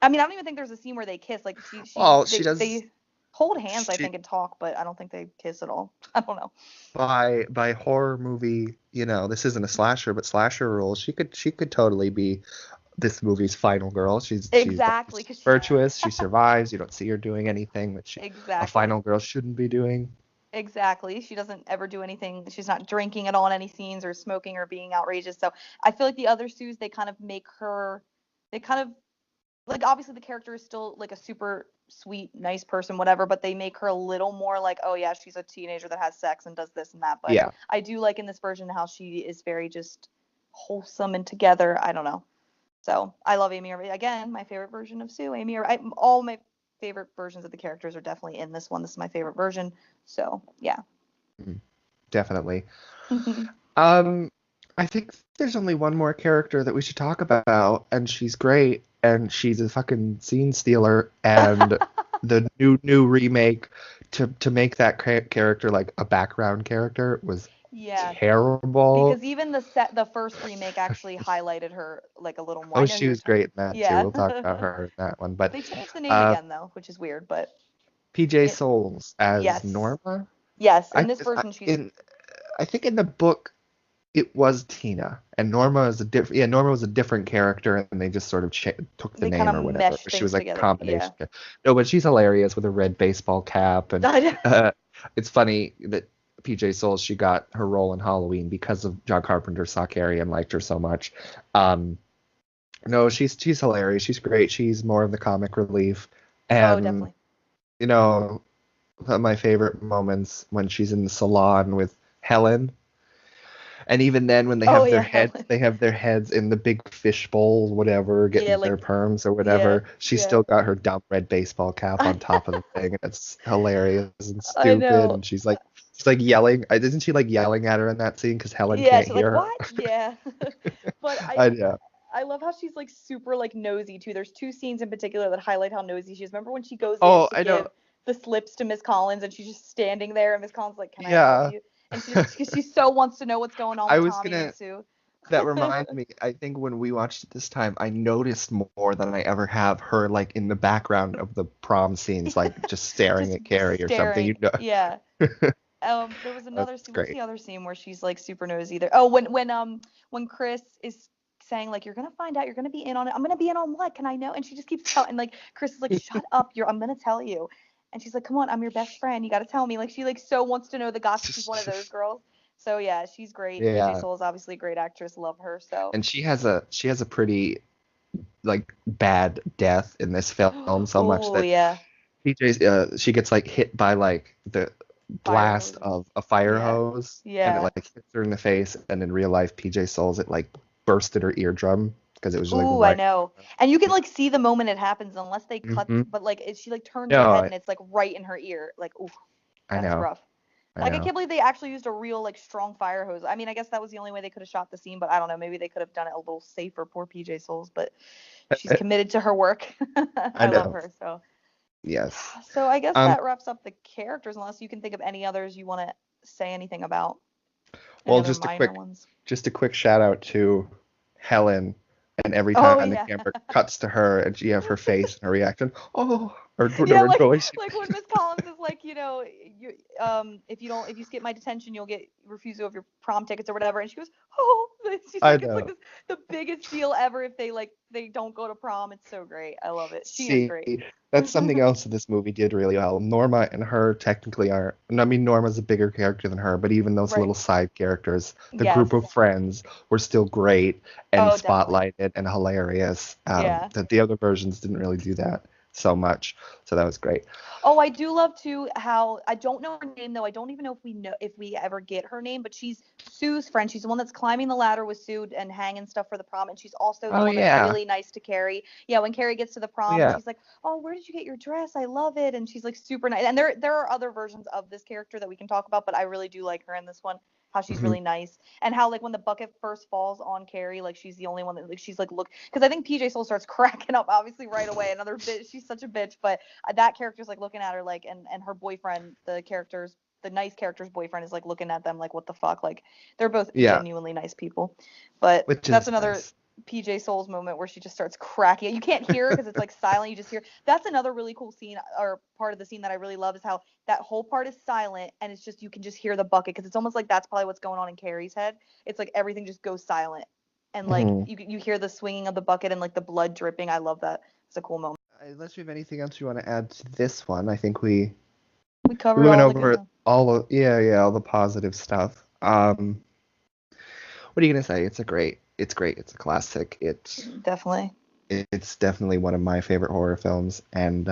I mean, I don't even think there's a scene where they kiss. Like Well, she does. they hold hands, I She think, and talk, but I don't think they kiss at all. I don't know. by horror movie. This isn't a slasher, but slasher rules. She could totally be this movie's final girl. She's Exactly, cause virtuous. She survives. You don't see her doing anything that a exactly, final girl shouldn't be doing. exactly. She doesn't ever do anything. She's not drinking at all in any scenes or smoking or being outrageous. So I feel like the other Sues, they kind of make her, they kind of like obviously the character is still like a super sweet, nice person, whatever, but they make her a little more like, oh yeah, she's a teenager that has sex and does this and that. But Yeah. I do like in this version how she is very just wholesome and together. I don't know. So I love Amy Irving. Again, my favorite version of Sue. All my favorite versions of the characters are definitely in this one. This is my favorite version. So yeah. Mhm. Definitely. Um, I think there's only one more character that we should talk about, and she's great, and she's a fucking scene stealer, and the new remake to make that character like a background character was Yeah, terrible. because even the first remake actually highlighted her like a little more. I Oh, know who she you're was talking. great in that too. Yeah. We'll talk about her in that one. But They changed the name uh, again though, which is weird, but PJ it Souls as yes. Norma. Yes, in I, this I version she's in I think in the book it was Tina, and Norma was a different character, and they just sort of took the they kind name of or whatever. mesh She things was like a together. Yeah. combination. No, but she's hilarious with a red baseball cap, and it's funny that PJ Souls she got her role in Halloween because of John Carpenter saw Carrie and liked her so much. No, she's hilarious. She's great. She's more of the comic relief. Oh, And definitely. you know, some of my favorite moments when she's in the salon with Helen. And even then, when Oh yeah, Helen. they have their heads in the big fish bowl, whatever, Yeah, getting their like perms or yeah, whatever. She's yeah. still got her dumb red baseball cap on top of the thing, and it's hilarious and I stupid. know. And she's like yelling. Isn't she like yelling at her in that scene because Helen Yeah, can't she's like, hear her? "What?" Yeah. But I know. I love how she's like super like nosy too. There's two scenes in particular that highlight how nosy she is. Remember when she goes in Oh, to I know. give the slips to Miss Collins and she's just standing there and Miss Collins like, "Can I help Yeah, you?" And she just because she so wants to know what's going on I with was Tommy and gonna. Sue. That reminds me. I think when we watched it this time, I noticed more than I ever have her like in the background of the prom scenes, like just staring Just at Carrie or something. You staring. know, Yeah. There was another that's scene. What's great. the other scene where she's like super nosy there? Oh, when Chris is saying like you're gonna find out, you're gonna be in on it. I'm gonna be in on what? Can I know? And she just keeps telling, and like Chris is like, shut up, I'm gonna tell you. And she's like, come on, I'm your best friend. You gotta tell me. Like she like so wants to know the gossip. She's one of those girls. So yeah, she's great. PJ Yeah, Soul is obviously a great actress. Love her. So. and she has a pretty like bad death in this film so much Oh that yeah, PJ's she gets like hit by like the fire blast hoses. of a fire Yeah, hose and it yeah. like hits her in the face and in real life PJ Souls it like bursted her eardrum because it was like Ooh, I right. know. And you can like see the moment it happens unless they cut, Mm-hmm. but like she like turns her No, head and it's like right in her ear. Like, ooh, I that's know, rough. I Like I know. can't believe they actually used a real like strong fire hose. I mean, I guess that was the only way they could have shot the scene, but I don't know. Maybe they could have done it a little safer. Poor PJ Souls, but she's committed to her work. I I love know. her. So Yes. yeah. So I guess Um. that wraps up the characters, unless you can think of any others you want to say anything about. Any Well, other minor ones? just a quick shout out to Helen. And every Oh time the yeah. camera cuts to her and you have her face and her reaction, oh, or Yeah, whatever like noise. like when Miss Collins is like, you if you skip my detention, you'll get refusal of your prom tickets or whatever, and she goes, oh, she's I like, it's like know. this the biggest deal ever if they don't go to prom. It's so great. I love it. She is See, great. that's something else that this movie did really well. Norma and her technically aren't. I mean, Norma's a bigger character than her, but even those Right. little side characters, the Yes. group of friends, were still great and Oh, definitely. spotlighted and hilarious. Yeah. That the other versions didn't really do that so much. So that was great. Oh, I do love too how I don't know her name though. I don't even know if we ever get her name, but she's Sue's friend. She's the one that's climbing the ladder with Sue and hanging stuff for the prom, and she's also the Oh one that's yeah, really nice to Carrie. Yeah, when Carrie gets to the oh prom and yeah. she's like, "Oh, where did you get your dress? I love it." And she's like super nice. And there are other versions of this character that we can talk about, but I really do like her in this one. How she's Mhm. really nice, and how like when the bucket first falls on Carrie, like she's the only one that like she's like look because I think PJ Soul starts cracking up obviously right away. Another bitch, she's such a bitch, but that character's like looking at her like and her boyfriend the nice character's boyfriend is like looking at them like what the fuck like they're both Yeah, genuinely nice people but which that's is another nice. PJ Souls moment where she just starts cracking. You can't hear it because it's like silent. You just hear. That's another really cool scene or part of the scene that I really love is how that whole part is silent and it's just you can just hear the bucket because it's almost like that's probably what's going on in Carrie's head. It's like everything just goes silent and like Mhm. you hear the swinging of the bucket and like the blood dripping. I love that. It's a cool moment. Unless you have anything else you want to add to this one, I think We we covered went all the good over stuff. all of all the positive stuff. What are you gonna say? It's great. It's a classic. Definitely. It's definitely one of my favorite horror films, and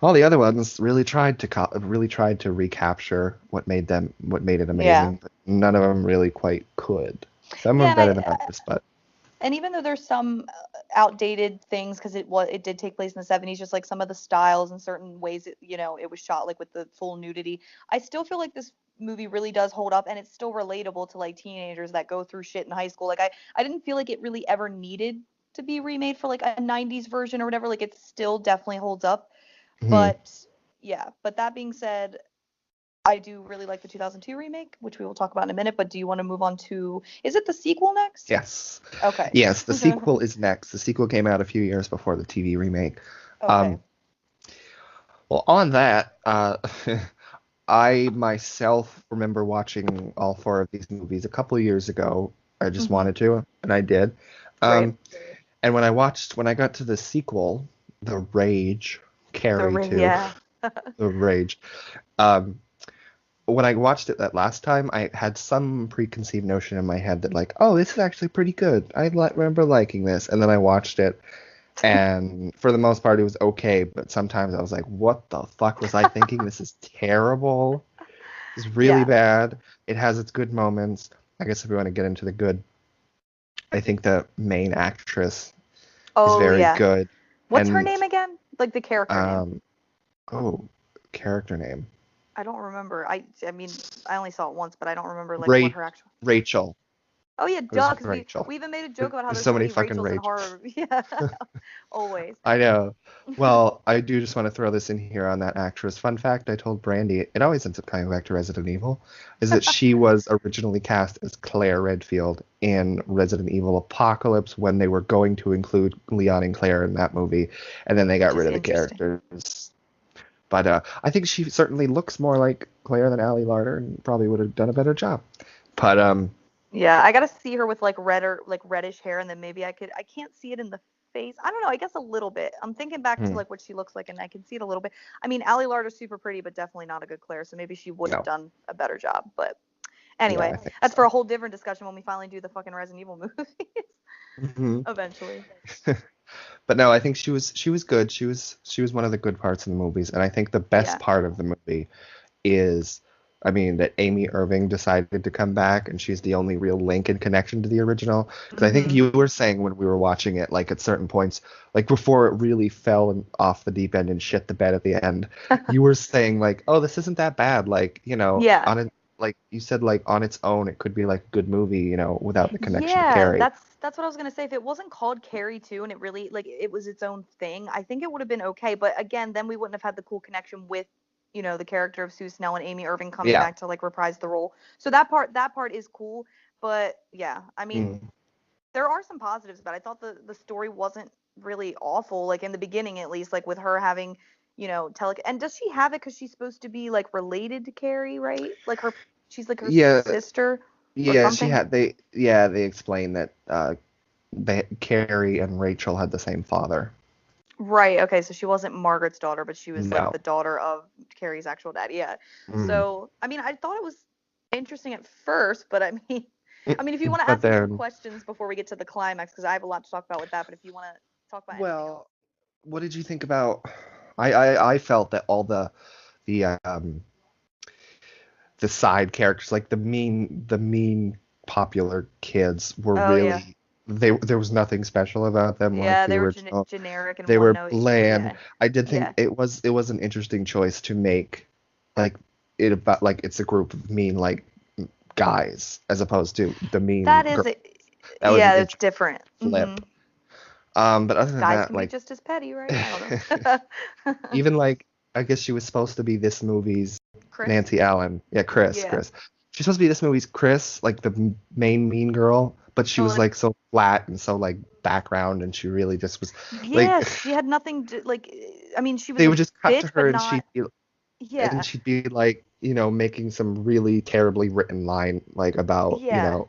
all the other ones really tried to recapture what made it Yeah. amazing, but none of them really quite could. Some are Yeah, better than others, but and even though there's some outdated things because it did take place in the 70s, just like some of the styles and certain ways it was shot like with the full nudity. I still feel like this movie really does hold up and it's still relatable to like teenagers that go through shit in high school. Like I didn't feel like it really ever needed to be remade for like a 90s version or whatever. Like it still definitely holds up. mhm. But yeah, but that being said, I do really like the 2002 remake, which we will talk about in a minute. But do you want to move on to? Is it the sequel next? Yes. Okay. Yes, the sequel is next. The sequel came out a few years before the TV remake. Okay. Um, well, on that, I myself remember watching all four of these movies a couple of years ago. I just Hmm. wanted to, and I did. Right. Um, and when I got to the sequel, The Rage, Carrie 2, Yeah. The Rage, um, when I watched it that last time, I had some preconceived notion in my head that like, oh, this is actually pretty good. Remember liking this, and then I watched it, and for the most part, it was okay. But sometimes I was like, what the fuck was I thinking? This is terrible. This is really Yeah. bad. It has its good moments. I guess if we want to get into the good, I think the main actress is Oh very yeah. good, What's her and name again? Like the character name. um, oh, character name. I don't remember. I mean, I only saw it once, but I don't remember like what Ray her actual. Rachel. Oh yeah, It was duh. Because Rachel. we even made a joke about how There's there's so so many many fucking Rachels in Rachels. horror. Yeah, always. I know. Well, I do just want to throw this in here on that actress. Fun fact, I told Brandi, it always ends up coming back to Resident Evil, is that she was originally cast as Claire Redfield in Resident Evil Apocalypse when they were going to include Leon and Claire in that movie, and then they Which got is rid of the interesting. characters. But I think she certainly looks more like Claire than Ali Larter and probably would have done a better job. But Yeah, I gotta see her with like red or like reddish hair, and then maybe I could. I can't see it in the face. I don't know. I guess a little bit. I'm thinking back to hmm, like what she looks like, and I can see it a little bit. I mean, Ali Larter's super pretty, but definitely not a good Claire. So maybe she would have no, done a better job. But yeah, anyway, I think that's for so. a whole different discussion when we finally do the fucking Resident Evil movies Hmm. eventually. But no, I think she was good. She was one of the good parts of the movies, and I think the best Yeah. part of the movie is, I mean, that Amy Irving decided to come back, and she's the only real link and connection to the original. Because I think Mhm. you were saying when we were watching it, like at certain points, like before it really fell off the deep end and shit the bed at the end, you were saying like, oh, this isn't that bad. Like, Yeah. on it, like you said, like on its own, it could be like a good movie, without the connection to Yeah, Carrie. that's what I was gonna say. If it wasn't called Carrie 2 and it really like it was its own thing, I think it would have been okay. But again, then we wouldn't have had the cool connection with, the character of Sue Snell and Amy Irving coming Yeah. back to like reprise the role. So that part is cool. But yeah, I mean, Mm. there are some positives, but I thought the story wasn't really awful, like in the beginning at least, like with her having, and does she have it because she's supposed to be like related to Carrie, right? Like she's like her Yeah, sister or yeah, something. they explained that Carrie and Rachel had the same father. Right. Okay. So she wasn't Margaret's daughter, but she was like No. the daughter of Carrie's actual dad. Yeah. Mm. So I mean, I thought it was interesting at first, but I mean, if you want to But ask me some then, questions before we get to the climax, because I have a lot to talk about with that. But if you want to talk about anything else, well, what did you think about? I felt that all the the side characters, like the mean popular kids, were oh yeah, really there was nothing special about them like yeah, the they were original. generic and They one were note. bland. Yeah, I did think yeah, it was an interesting choice to make like it about like it's a group of mean like guys as opposed to the mean that is girl. it. That was an Yeah, it's interesting different. flip. But other than Guys that, can be like just as petty, right? I don't know. even like I guess she was supposed to be this movie's Chris. Nancy Allen. Yeah, Chris, Yeah. Chris. She's supposed to be this movie's Chris, like the main mean girl, but she Oh, was like like so flat and so like background, and she really just was like yeah, she had nothing to like. I mean, she was they a would just cut to bitch, her but and she'd not. be and Yeah, she'd be like, making some really terribly written line like about, yeah,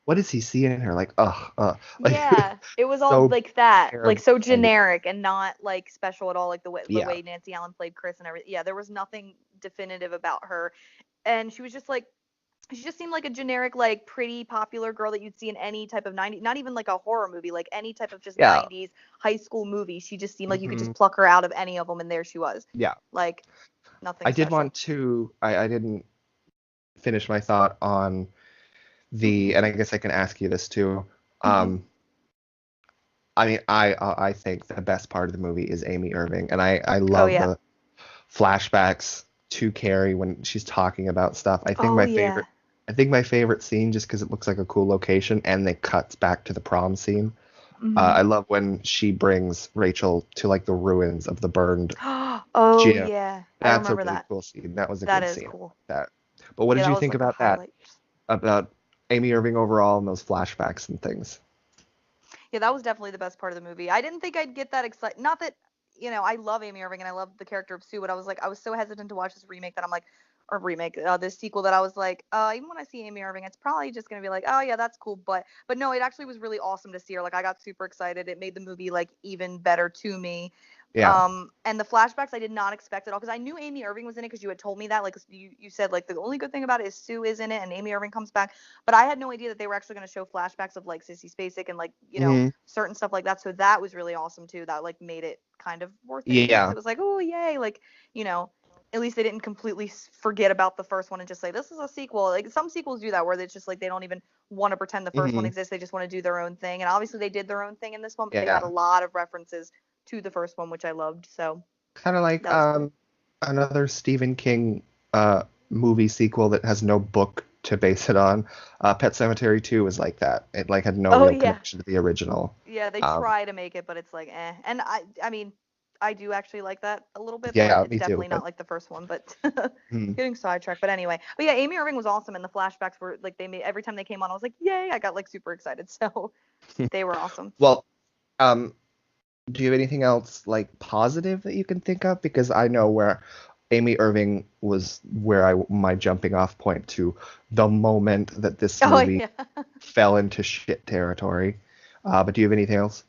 what does he see in her? Like, like yeah. It was all so like that, like terrible. so generic and not like special at all, like the Yeah. way Nancy Allen played Chris and everything. Yeah, there was nothing definitive about her, and she was just like. She just seemed like a generic, like pretty popular girl that you'd see in any type of 90s, not even like a horror movie, like any type of just Yeah. 90s high school movie. She just seemed like you could Hmm. just pluck her out of any of them, and there she was. Yeah. Like I nothing did special. want to I didn't finish my thought on and I guess I can ask you this too. Hmm. Um, I mean, I think the best part of the movie is Amy Irving, and I Oh love yeah. the flashbacks to Carrie when she's talking about stuff. Oh yeah. I think my favorite scene, just because it looks like a cool location, and it cuts back to the prom scene. Hmm. I love when she brings Rachel to like the ruins of the burned Oh gym. yeah. I That's a remember really that. cool scene. That was a That good is scene. cool. That. But what Yeah, did that you was think like a about that? highlight. About Amy Irving overall and those flashbacks and things? Yeah, that was definitely the best part of the movie. I didn't think I'd get that excited. Not that, I love Amy Irving and I love the character of Sue, but I was so hesitant to watch this remake that I'm like, or remake, this sequel that I was like, even when I see Amy Irving, it's probably just gonna be like, oh yeah, that's cool. But no, it actually was really awesome to see her. Like I got super excited. It made the movie like even better to me. Yeah. And the flashbacks I did not expect at all because I knew Amy Irving was in it because you had told me that. Like you said, like the only good thing about it is Sue is in it and Amy Irving comes back. But I had no idea that they were actually going to show flashbacks of like Sissy Spacek and like Hmm. certain stuff like that. So that was really awesome too. That like made it kind of worth it too because Yeah. it was like, oh yay, like you know. At least they didn't completely forget about the first one and just say this is a sequel. Like some sequels do that where it's just like they don't even want to pretend the first one Hmm. exists. They just want to do their own thing. And obviously they did their own thing in this one, but they had a Yeah. lot of references to the first one, which I loved. So Kind of like that was cool. another Stephen King movie sequel that has no book to base it on. Pet Cemetery 2 was like that. It like had no Oh real yeah, connection to the original. yeah. They Um, try to make it, but it's like eh. And I mean, I do actually like that a little bit, but yeah, it's me too. definitely not But like the first one. But hmm. getting sidetracked. But anyway, but yeah, Amy Irving was awesome, and the flashbacks were like they made every time they came on, I was like, yay! I got like super excited. So they were awesome. Well, um, do you have anything else like positive that you can think of? Because I know where Amy Irving was where my jumping off point to the moment that this Oh movie yeah. fell into shit territory. But do you have anything else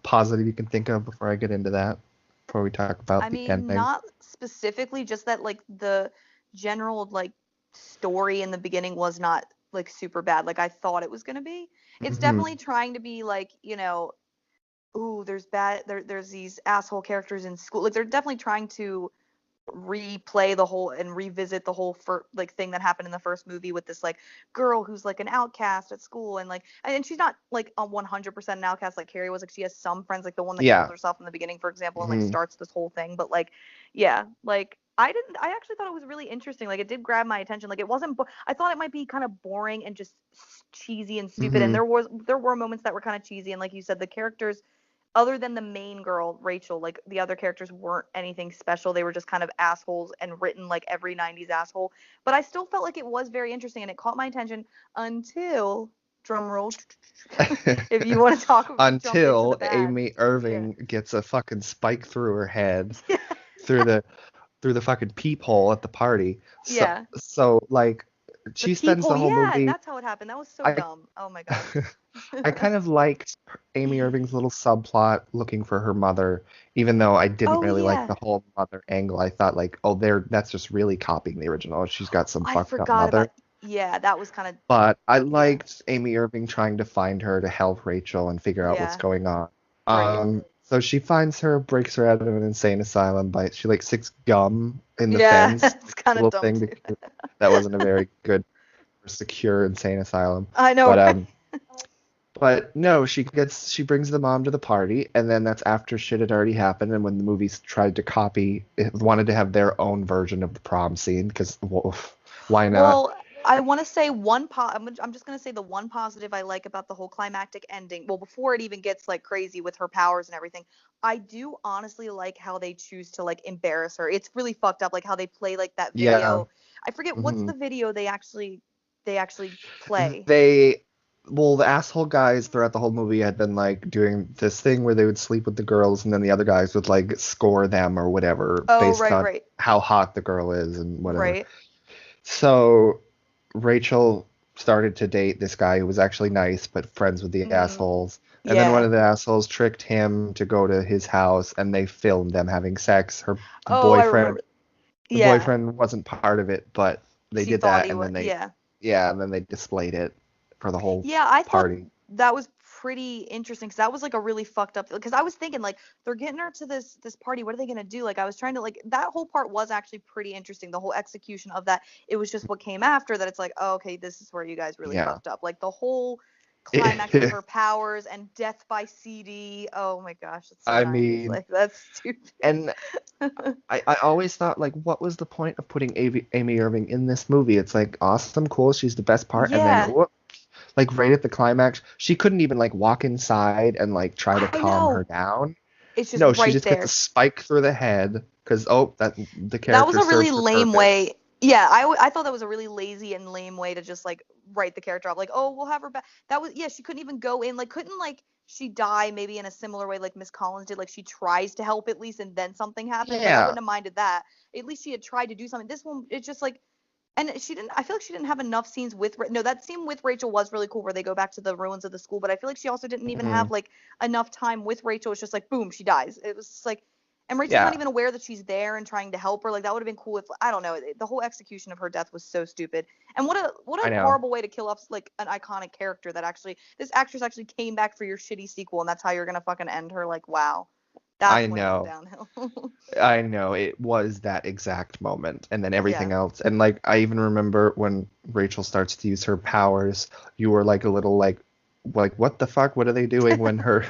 positive you can think of before I get into that? Before we talk about I the mean, ending? not specifically, just that like the general like story in the beginning was not like super bad like I thought it was gonna be. It's Hmm. definitely trying to be like, ooh, there's these asshole characters in school. Like they're definitely trying to replay the whole and revisit the whole like thing that happened in the first movie with this like girl who's like an outcast at school and like and she's not like a 100% an outcast like Carrie was. Like she has some friends, like the one that kills Yeah. herself in the beginning for example, and like Hmm. starts this whole thing. But like yeah, like I actually thought it was really interesting. Like it did grab my attention. Like it wasn't I thought it might be kind of boring and just cheesy and stupid, and Hmm. there were moments that were kind of cheesy, and like you said, the characters other than the main girl, Rachel, like the other characters weren't anything special. They were just kind of assholes and written like every 90s asshole. But I still felt like it was very interesting and it caught my attention until, drum roll, if you want to jump into the Until bad. Amy Yeah. Irving gets a fucking spike through her head through the fucking peephole at the party. So Yeah. so like The she spends peephole. the whole Yeah, movie. that's how it happened. That was so I dumb. Oh my gosh. I kind of liked Amy Irving's little subplot looking for her mother, even though I didn't Oh really like yeah. the whole mother angle. I thought like, oh, there, that's just really copying the original. She's got some I fucked up forgot about mother. yeah, that was kind of But I yeah. liked Amy Irving trying to find her to help Rachel and figure out what's Yeah. going on. Right. So she finds her, breaks her out of an insane asylum by she like sticks gum in the Yeah, fence, that's like, kind of little dumb thing too. because that wasn't a very good or secure insane asylum. I know, But right? no, she brings the mom to the party, and then that's after shit had already happened, and when the movies tried to copy, it wanted to have their own version of the prom scene, because well, why not? Well, I want to say I'm just going to say the one positive I like about the whole climactic ending. Well, before it even gets like crazy with her powers and everything, I do honestly like how they choose to like embarrass her. It's really fucked up like how they play like that Yeah. video. I forget what's Hmm. the video they actually play. They, well, the asshole guys throughout the whole movie had been like doing this thing where they would sleep with the girls, and then the other guys would like score them or whatever Oh, based right, on right. how hot the girl is and whatever. Right. So Rachel started to date this guy who was actually nice, but friends with the Mhm. assholes. And then one Yeah. of the assholes tricked him to go to his house, and they filmed them having sex. The Oh, I boyfriend, remember. the Yeah. boyfriend wasn't part of it, but they She did thought that, he and was. then Yeah. yeah, and then they displayed it for the whole Yeah, I thought party. that was pretty interesting because that was like a really fucked up because I was thinking like they're getting her to this party. What are they gonna do? Like I was trying to like that whole part was actually pretty interesting. The whole execution of that. It was just what came after that. It's like, oh, okay, this is where you guys really Yeah. fucked up. Like the whole climax with her powers and death by CD. Oh my gosh, it's so I 90s. mean, Like that's stupid. and I always thought like, what was the point of putting Amy Irving in this movie? It's like awesome, cool, she's the best part, and then Yeah, whoop, like right at the climax, she couldn't even like walk inside and like try to I calm her know. down. It's just No, she right just gets a there. spike through the head because oh, that the That was character a really serves her lame purpose. way. Yeah, I thought that was a really lazy and lame way to just like write the character off. Like, oh, we'll have her back. That was yeah. She couldn't even go in. Like, couldn't like she die maybe in a similar way like Miss Collins did. Like she tries to help at least, and then something happens. Like I Yeah. wouldn't have minded that. At least she had tried to do something. This one, it's just like, and she didn't. I feel like she didn't have enough scenes with. No, that scene with Rachel was really cool where they go back to the ruins of the school. But I feel like she also didn't even Hmm. have like enough time with Rachel. It's just like boom, she dies. It was just like And Rachel's not Yeah, even aware that she's there and trying to help her. Like that would have been cool if I don't know. The whole execution of her death was so stupid. And what I a know. horrible way to kill off like an iconic character that actually this actress actually came back for your shitty sequel and that's how you're gonna fucking end her. Like wow, I that's when it went know. downhill. I know. It was that exact moment, and then Yeah. everything else. And like, I even remember when Rachel starts to use her powers, you were like a little like what the fuck? What are they doing when her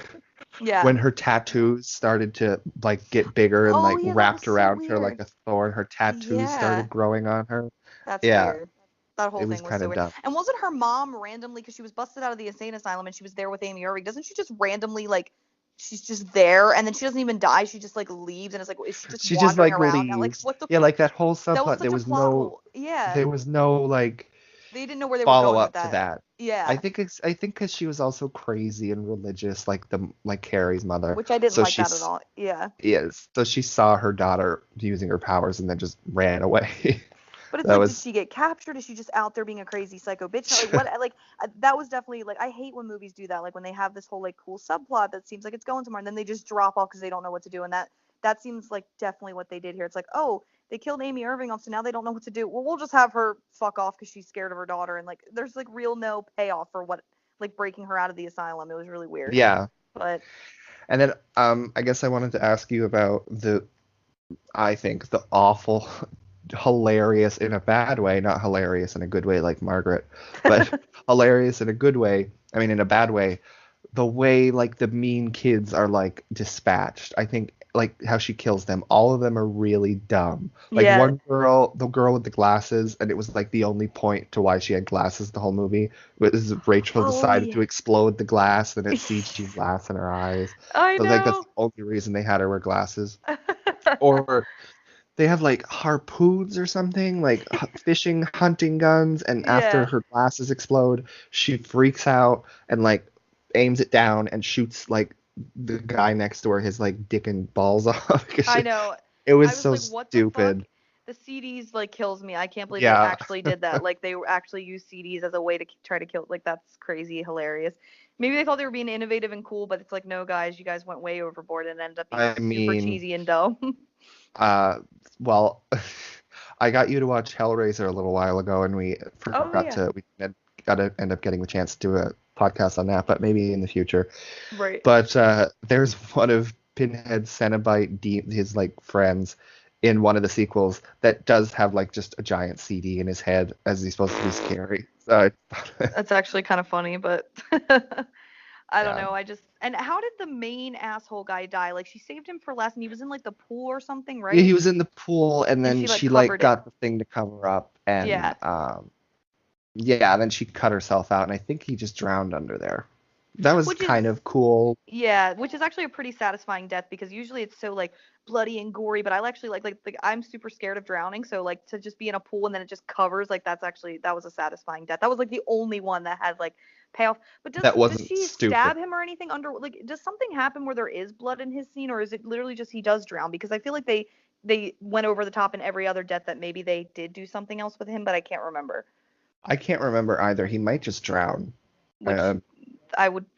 Yeah. when her tattoos started to like get bigger and Oh like yeah, that was wrapped so around her like weird. a thorn, her tattoos Yeah. started growing on her. That's Yeah, weird. That whole it was thing was kind so of weird. dumb. And wasn't her mom randomly, because she was busted out of the insane asylum and she was there with Amy Irving, doesn't she just randomly, like, she's just there and then she doesn't even die? She just, like, leaves and it's like, is she just She just wandering like around now? Like, leaves. what the Yeah, fuck? like that whole That was subplot. such a plot hole. Yeah. There was no like They didn't know where they were follow going with up to that. that. Yeah. I think because she was also crazy and religious, like Carrie's mother. Which I didn't So like that at all. Yeah. she saw her daughter using her powers and then just ran away. But it's That like, did was she get captured? Is she just out there being a crazy psycho bitch? Like, what? Like, that was definitely like, I hate when movies do that. Like when they have this whole like cool subplot that seems like it's going somewhere, and then they just drop off because they don't know what to do. And that seems like definitely what they did here. It's like, oh, they killed Amy Irving off, so now they don't know what to do. Well, we'll just have her fuck off because she's scared of her daughter, and like, there's like real no payoff for what like breaking her out of the asylum. It was really weird. yeah. But And then I guess I wanted to ask you about I think the awful hilarious in a bad way, not hilarious in a good way like Margaret, but hilarious in a good way. I mean in a bad way, the way like the mean kids are like dispatched. I think like how she kills them. All of them are really dumb. Like yeah, one girl, the girl with the glasses, and it was like the only point to why she had glasses the whole movie was Rachel oh decided yeah, to explode the glass and it's CG glass in her eyes. I But like that's know. the only reason they had her wear glasses. Or they have like harpoons or something, like fishing hunting guns, and after Yeah, her glasses explode, she freaks out and like aims it down and shoots like the guy next to her his like dick and balls off because I know. it I was was so like, what the fuck? stupid. The CDs like kills me. I can't believe they Yeah, actually did that. Like they actually used CDs as a way to try to kill. Like that's crazy, hilarious. Maybe they thought they were being innovative and cool, but it's like, no, guys, you guys went way overboard and ended up being I super mean, cheesy and dumb. uh, well, I got you to watch Hellraiser a little while ago, and we Oh forgot yeah, to got to end up getting the chance to do a podcast on that, but maybe in the future. right. But there's one of Pinhead's Cenobite, his like friends, in one of the sequels that does have like just a giant CD in his head as he's supposed to be scary. So That's actually kind of funny, but I don't yeah, know. I just and how did the main asshole guy die? Like she saved him for last, and he was in like the pool or something, yeah, right? he was in the pool, and And then she like she like covered it. got the thing to cover up, and Yeah. yeah, then she cut herself out, and I think he just drowned under there. That was Which is kind of cool. Yeah, which is actually a pretty satisfying death because usually it's so like bloody and gory, but I actually like I'm super scared of drowning, so like to just be in a pool and then it just covers like that was a satisfying death. That was like the only one that had like payoff. But That does wasn't she stupid. stab him or anything under like does something happen where there is blood in his scene or is it literally just he does drown? Because I feel like they went over the top in every other death that maybe they did do something else with him, but I can't remember. I can't remember either. He might just drown. Which Uh,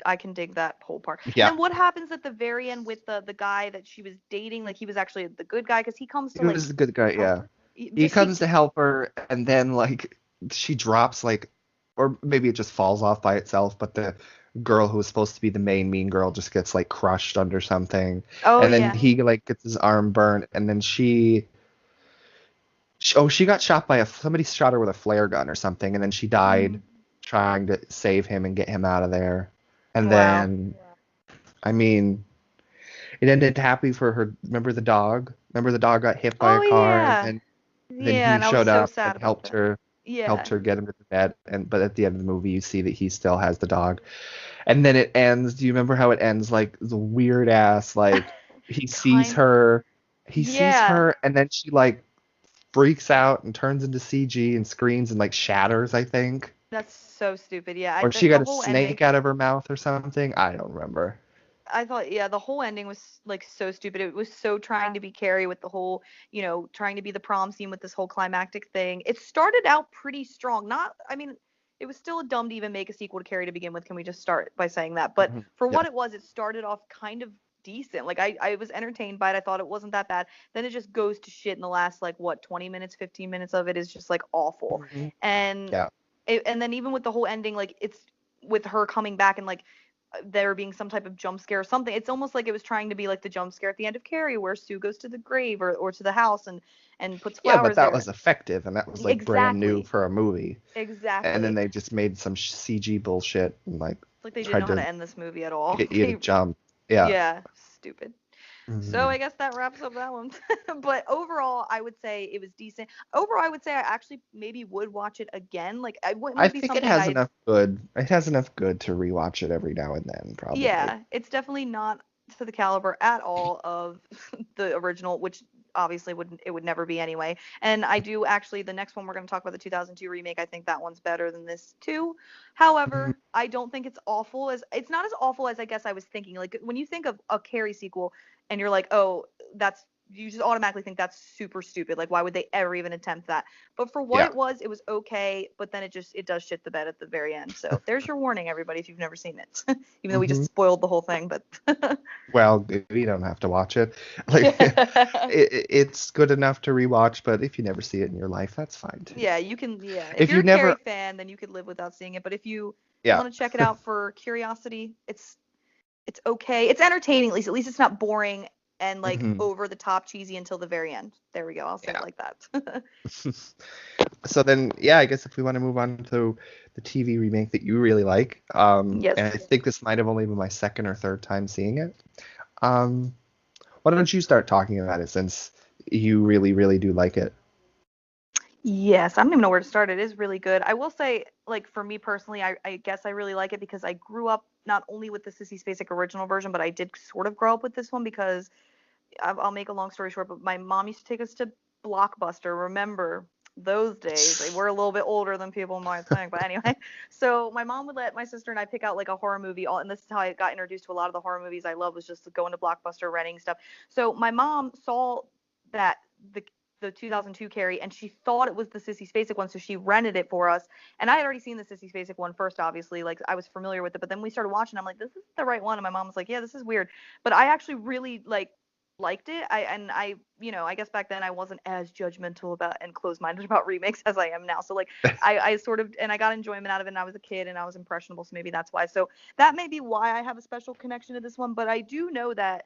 I can dig that whole part. And yeah, then what happens at the very end with the guy that she was dating? Like he was actually the good guy because he comes to he like was a good guy. help Yeah. her. He Does he? comes to help her, and then like she drops like, or maybe it just falls off by itself. But the girl who was supposed to be the main mean girl just gets like crushed under something, Oh and then yeah. he like gets his arm burnt, and then she got shot by somebody shot her with a flare gun or something, and then she died Mm, trying to save him and get him out of there. And wow. then I mean, it ended happy for her. Remember the dog? Remember the dog got hit by a Oh car, and yeah. then Yeah, he and I was showed so up sad and about that. helped Yeah. her get him to the bed. And but at the end of the movie, you see that he still has the dog. And then it ends. Do you remember how it ends? Like the weird ass. Like he sees Kind. her, he sees Yeah. her, and then she like freaks out and turns into CG and screams and like shatters. I think, That's so stupid. Yeah. or she The got a whole ending. snake out of her mouth or something. I don't remember. I thought, yeah, the whole ending was like so stupid. It was so trying to be Carrie with the whole, trying to be the prom scene with this whole climactic thing. It started out pretty strong. Not, I mean, it was still a dumb to even make a sequel to Carrie to begin with. Can we just start by saying that? But Mhm. for Yeah. what it was, it started off kind of decent. Like I was entertained by it. I thought it wasn't that bad. Then it just goes to shit in the last like what 20 minutes, 15 minutes of it is just like awful. Mhm. And Yeah. and then even with the whole ending, like it's with her coming back and like there being some type of jump scare or something. It's almost like it was trying to be like the jump scare at the end of Carrie, where Sue goes to the grave or to the house and puts Yeah, but flowers that there. was effective, and that was like brand new Exactly. for a movie. And then Exactly. they just made some CG bullshit and like It's like they didn't know tried how to to end this movie at all. get you to They, jump. Yeah. yeah, stupid. So Mhm. I guess that wraps up that one. But overall, I would say it was decent. Overall, I would say I actually maybe would watch it again. Like it I wouldn't be think it something has I'd. enough good. It has enough good to rewatch it every now and then, probably. Yeah, it's definitely not to the caliber at all of the original, which obviously would never be anyway. And I do actually the next one we're going to talk about, the 2002 remake. I think that one's better than this too. Mhm. However, I don't think it's not as awful as I guess I was thinking. Like when you think of a Carrie sequel and you're like, "Oh, that's you just automatically think that's super stupid. Like why would they ever even attempt that?" But for what Yeah. it was okay, but then it does shit the bed at the very end. So there's your warning, everybody, if you've never seen it. Even though we just Hmm. spoiled the whole thing, but Well, we don't have to watch it. Like, yeah. it's good enough to rewatch, but if you never see it in your life, that's fine too. Yeah, you can yeah. If If you're you a Carrie never, fan, then you could live without seeing it. But if you yeah. want to check it out for curiosity, it's okay. It's entertaining at least. At least it's not boring and like Hmm. over the top cheesy until the very end. There we go. I'll say it Yeah. like that. So then, yeah, I guess if we want to move on to the TV remake that you really like, and I Yes. think this might have only been my second or third time seeing it. Um, why don't you start talking about it since you really, really do like it? Yes, I don't even know where to start. It is really good. I will say, like for me personally, I guess I really like it because I grew up not only with the Sissy Spacek original version, but I did sort of grow up with this one because I'll make a long story short, but my mom used to take us to Blockbuster. Remember those days? They were a little bit older than people might think, but anyway. So my mom would let my sister and I pick out like a horror movie, and this is how I got introduced to a lot of the horror movies I love was just going to Blockbuster, renting stuff. So my mom saw that the 2002 Carrie, and she thought it was the Sissy Spacek one, so she rented it for us. And I had already seen the Sissy Spacek one first, obviously, like I was familiar with it. But then we started watching. I'm like, this isn't the right one, and my mom was like, yeah, this is weird. But I actually really liked it. I guess back then I wasn't as judgmental about and closed-minded about remakes as I am now. So like I sort of and I got enjoyment out of it and I was a kid and I was impressionable, so maybe that's why. So that may be why I have a special connection to this one, but I do know that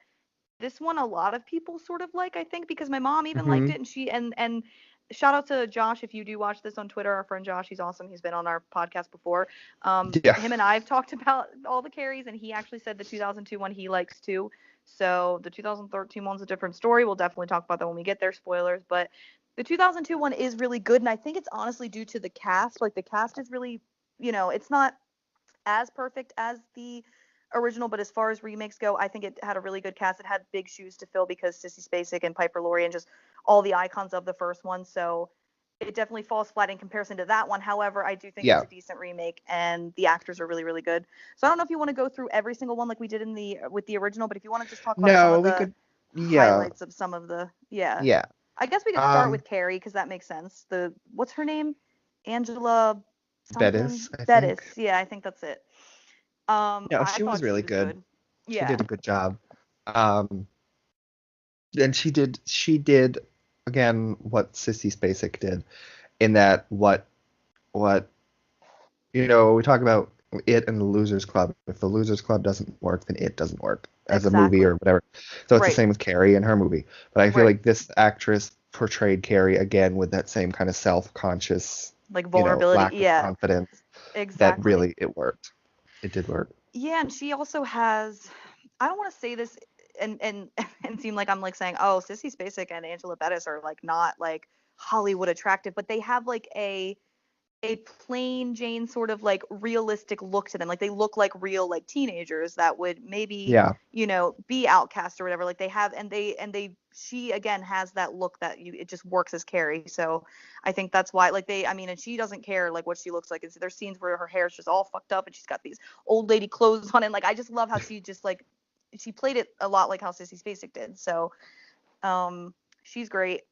this one a lot of people sort of like, I think, because my mom even liked Hmm. it and she and shout out to Josh if you do watch this on Twitter. Our friend Josh, he's awesome. He's been on our podcast before. Yeah. Him and I have talked about all the carries, and he actually said the 2002 one he likes too. So the 2013 one's a different story. We'll definitely talk about that when we get there. Spoilers, but the 2002 one is really good, and I think it's honestly due to the cast. Like the cast is really, it's not as perfect as the original, but as far as remakes go, I think it had a really good cast. It had big shoes to fill because Sissy Spacek and Piper Laurie and just all the icons of the first one. So it definitely falls flat in comparison to that one. However, I do think it's Yeah. a decent remake, and the actors are really, really good. So I don't know if you want to go through every single one like we did in the with the original, but if you want to just talk about some No, of we the could. Yeah. highlights of some of the, yeah, Yeah. I guess we could start Um, with Carrie because that makes sense. The what's her name? Angela something Bettis, I Bettis. think. Yeah, I think that's it. No, I she was thought she really was good. good. She did Yeah, a good job. Um, and she did again what Sissy Spacek did in that what we talk about it and the Losers Club. If the Losers Club doesn't work, then it doesn't work as a movie or exactly. whatever. So it's the Right, same with Carrie and her movie. But I feel right. like this actress portrayed Carrie again with that same kind of self-conscious, Like vulnerability. lack of Yeah, confidence that exactly. really it worked. It did work. Yeah, and she also has. I don't want to say this and and seem like I'm like saying, oh, Sissy Spacek and Angela Bettis are like not like Hollywood attractive, but they have like a plain Jane sort of like realistic look to them. Like they look like real like teenagers that would maybe, Yeah. be outcast or whatever. Like they have and they she again has that look that it just works as Carrie. So I think that's why like I mean, and she doesn't care like what she looks like. There's scenes where her hair's just all fucked up and she's got these old lady clothes on and like I just love how she just like she played it a lot like how Sissy Spacek did. So she's great.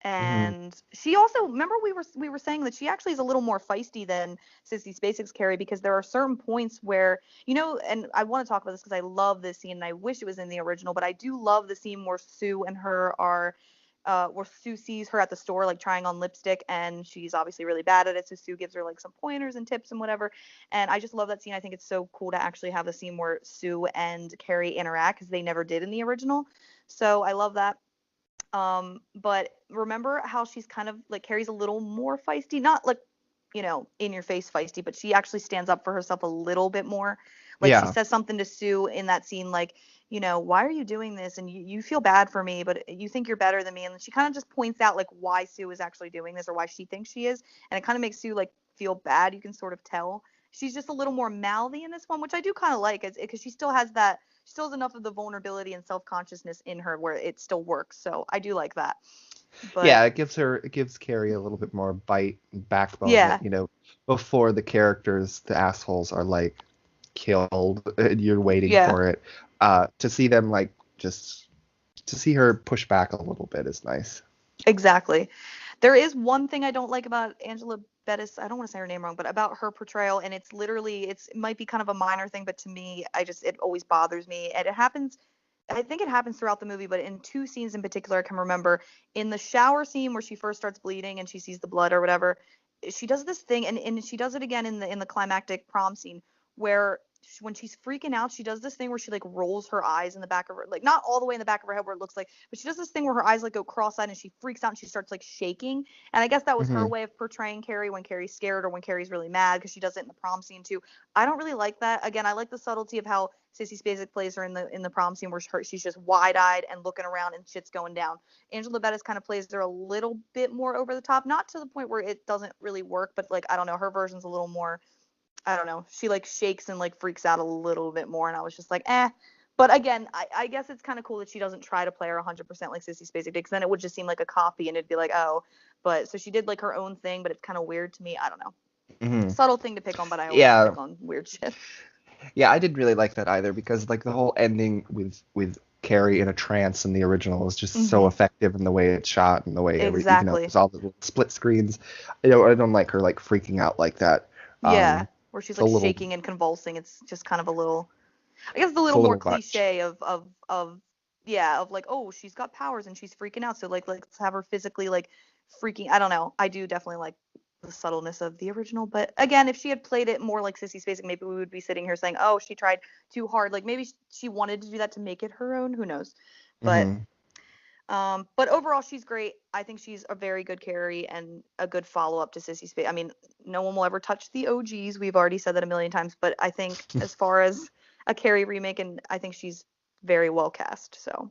Hmm. And she also, remember, we were saying that she actually is a little more feisty than Sissy Spacek's Carrie, because there are certain points where, and I want to talk about this because I love this scene and I wish it was in the original, but I do love the scene where Sue and her are where Sue sees her at the store like trying on lipstick, and she's obviously really bad at it, so Sue gives her like some pointers and tips and whatever. And I just love that scene. I think it's so cool to actually have a scene where Sue and Carrie interact, because they never did in the original. So I love that. But remember how she's kind of like, Carrie's a little more feisty, not like, in your face feisty, but she actually stands up for herself a little bit more. Like, she Yeah. says something to Sue in that scene, like, why are you doing this? And you feel bad for me, but you think you're better than me. And she kind of just points out like why Sue is actually doing this, or why she thinks she is. And it kind of makes Sue like feel bad. You can sort of tell. She's just a little more mouthy in this one, which I do kind of like, because she still has enough of the vulnerability and self-consciousness in her where it still works. So I do like that. But Yeah, it gives Carrie a little bit more bite and backbone that, yeah, before the characters, the assholes are like killed and you're waiting yeah, for it. To see them like just to see her push back a little bit is nice. exactly. There is one thing I don't like about Angela Bettis. I don't want to say her name wrong, but about her portrayal, and it's literally, it might be kind of a minor thing, but to me, it always bothers me, and it happens. I think it happens throughout the movie, but in two scenes in particular, I can remember. In the shower scene where she first starts bleeding and she sees the blood or whatever, she does this thing, and she does it again in the climactic prom scene, where when she's freaking out, she does this thing where she like rolls her eyes in the back of her, like not all the way in the back of her head where it looks like, but she does this thing where her eyes like go cross-eyed and she freaks out and she starts like shaking. And I guess that was her Hmm. way of portraying Carrie when Carrie's scared or when Carrie's really mad, because she does it in the prom scene too. I don't really like that. Again, I like the subtlety of how Sissy Spacek plays her in the prom scene, where she's just wide-eyed and looking around and shit's going down. Angela Bettis kind of plays her a little bit more over the top, not to the point where it doesn't really work, but like, I don't know, her version's a little more, I don't know. She like shakes and like freaks out a little bit more, and I was just like, eh. But again, I guess it's kind of cool that she doesn't try to play her 100% like Sissy Spacek did, because then it would just seem like a copy, and it'd be like, oh. But so she did like her own thing, but it's kind of weird to me. I don't know. Hmm. Subtle thing to pick on, but I always Yeah, pick on weird shit. yeah, I didn't really like that either because like the whole ending with Carrie in a trance in the original is just so Mhm. effective in the way it's shot and the way even though Exactly. there's all the little split screens, I don't like her like freaking out like that. Yeah, where she's It's a like little shaking and convulsing. It's just kind of a little, I guess, it's a it's a little more little much. cliche of yeah, of like, oh, she's got powers and she's freaking out, so like let's have her physically like freaking. I don't know. I do definitely like the subtleness of the original, but again, if she had played it more like Sissy Spacek, maybe we would be sitting here saying, oh, she tried too hard. Like maybe she wanted to do that to make it her own. Who knows? But Hmm. but overall, she's great. I think she's a very good Carrie and a good follow up to Sissy Spacek. I mean, no one will ever touch the OGs. We've already said that a million times, but I think as far as a Carrie remake, and I think she's very well cast. So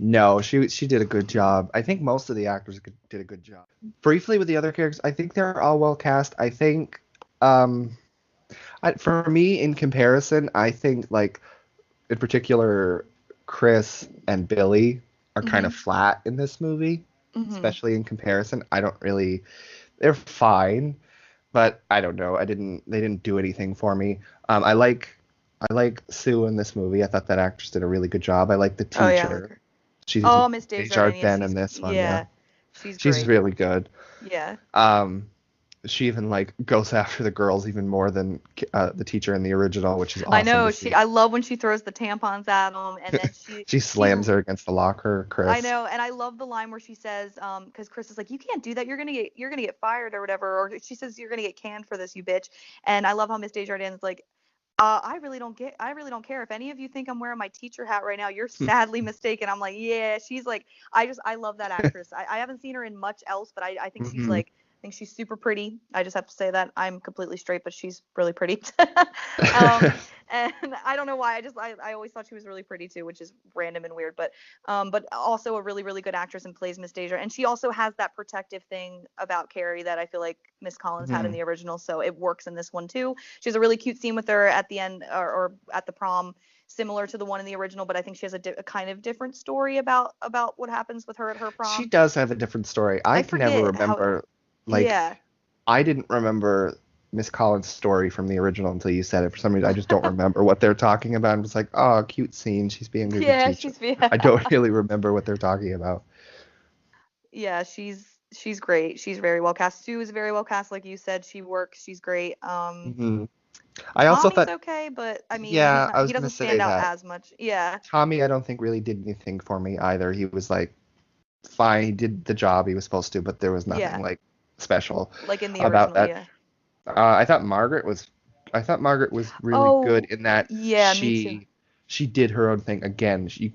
No, she did a good job. I think most of the actors did a good job. Briefly with the other characters, I think they're all well cast. I think um for me in comparison, I think like in particular Chris and Billy are kind of mhm, flat in this movie, mhm. especially in comparison. I don't really they're fine, but I don't know. They didn't do anything for me. I like Sue in this movie. I thought that actress did a really good job. I like the Oh yeah, I like teacher. her. She's Oh, Miss Desjardins. Yeah, Desjardins in this one, yeah. yeah, she's She's great. really good. Yeah. Um, she even like goes after the girls even more than the teacher in the original, which is I awesome to know. see. I love when she throws the tampons at him, and then She she's slams her against the locker, I Chris. know, and I love the line where she says, because Chris is like, "You can't do that. You're gonna get fired or whatever," or she says, "You're gonna get canned for this, you bitch." And I love how Miss Desjardins is like, I really don't care if any of you think I'm wearing my teacher hat right now. You're sadly mistaken." I'm like, yeah. She's like, I love that actress. I haven't seen her in much else, but I think she's Hmm. like, I think she's super pretty. I just have to say that I'm completely straight, but she's really pretty. um, and I don't know why. I always thought she was really pretty too, which is random and weird, but also a really really good actress and plays Miss Deja. And she also has that protective thing about Carrie that I feel like Miss Collins had in Hmm. the original, so it works in this one too. She has a really cute scene with her at the end, or at the prom, similar to the one in the original, but I think she has a kind of different story about what happens with her at her She prom. does have a different story. I I can never forget how. remember, like, Yeah. I didn't remember Miss Collins' story from the original until you said it. For some reason, I just don't remember what they're talking about. I'm just like, oh, cute scene. She's being a good Yeah, teacher. she's yeah. I don't really remember what they're talking about. Yeah, she's great. She's very well cast. Sue is very well cast, like you said. She works. She's great. Hmm. I also Tommy's thought, okay, but I mean, yeah, I he was gonna doesn't say stand out that as much. Yeah, Tommy, I don't think really did anything for me either. He was like fine, he did the job he was supposed to, but there was nothing yeah, like special like in the about original. that. Yeah. I thought Margaret was really good Oh, in that yeah, me too. she did her own thing again. She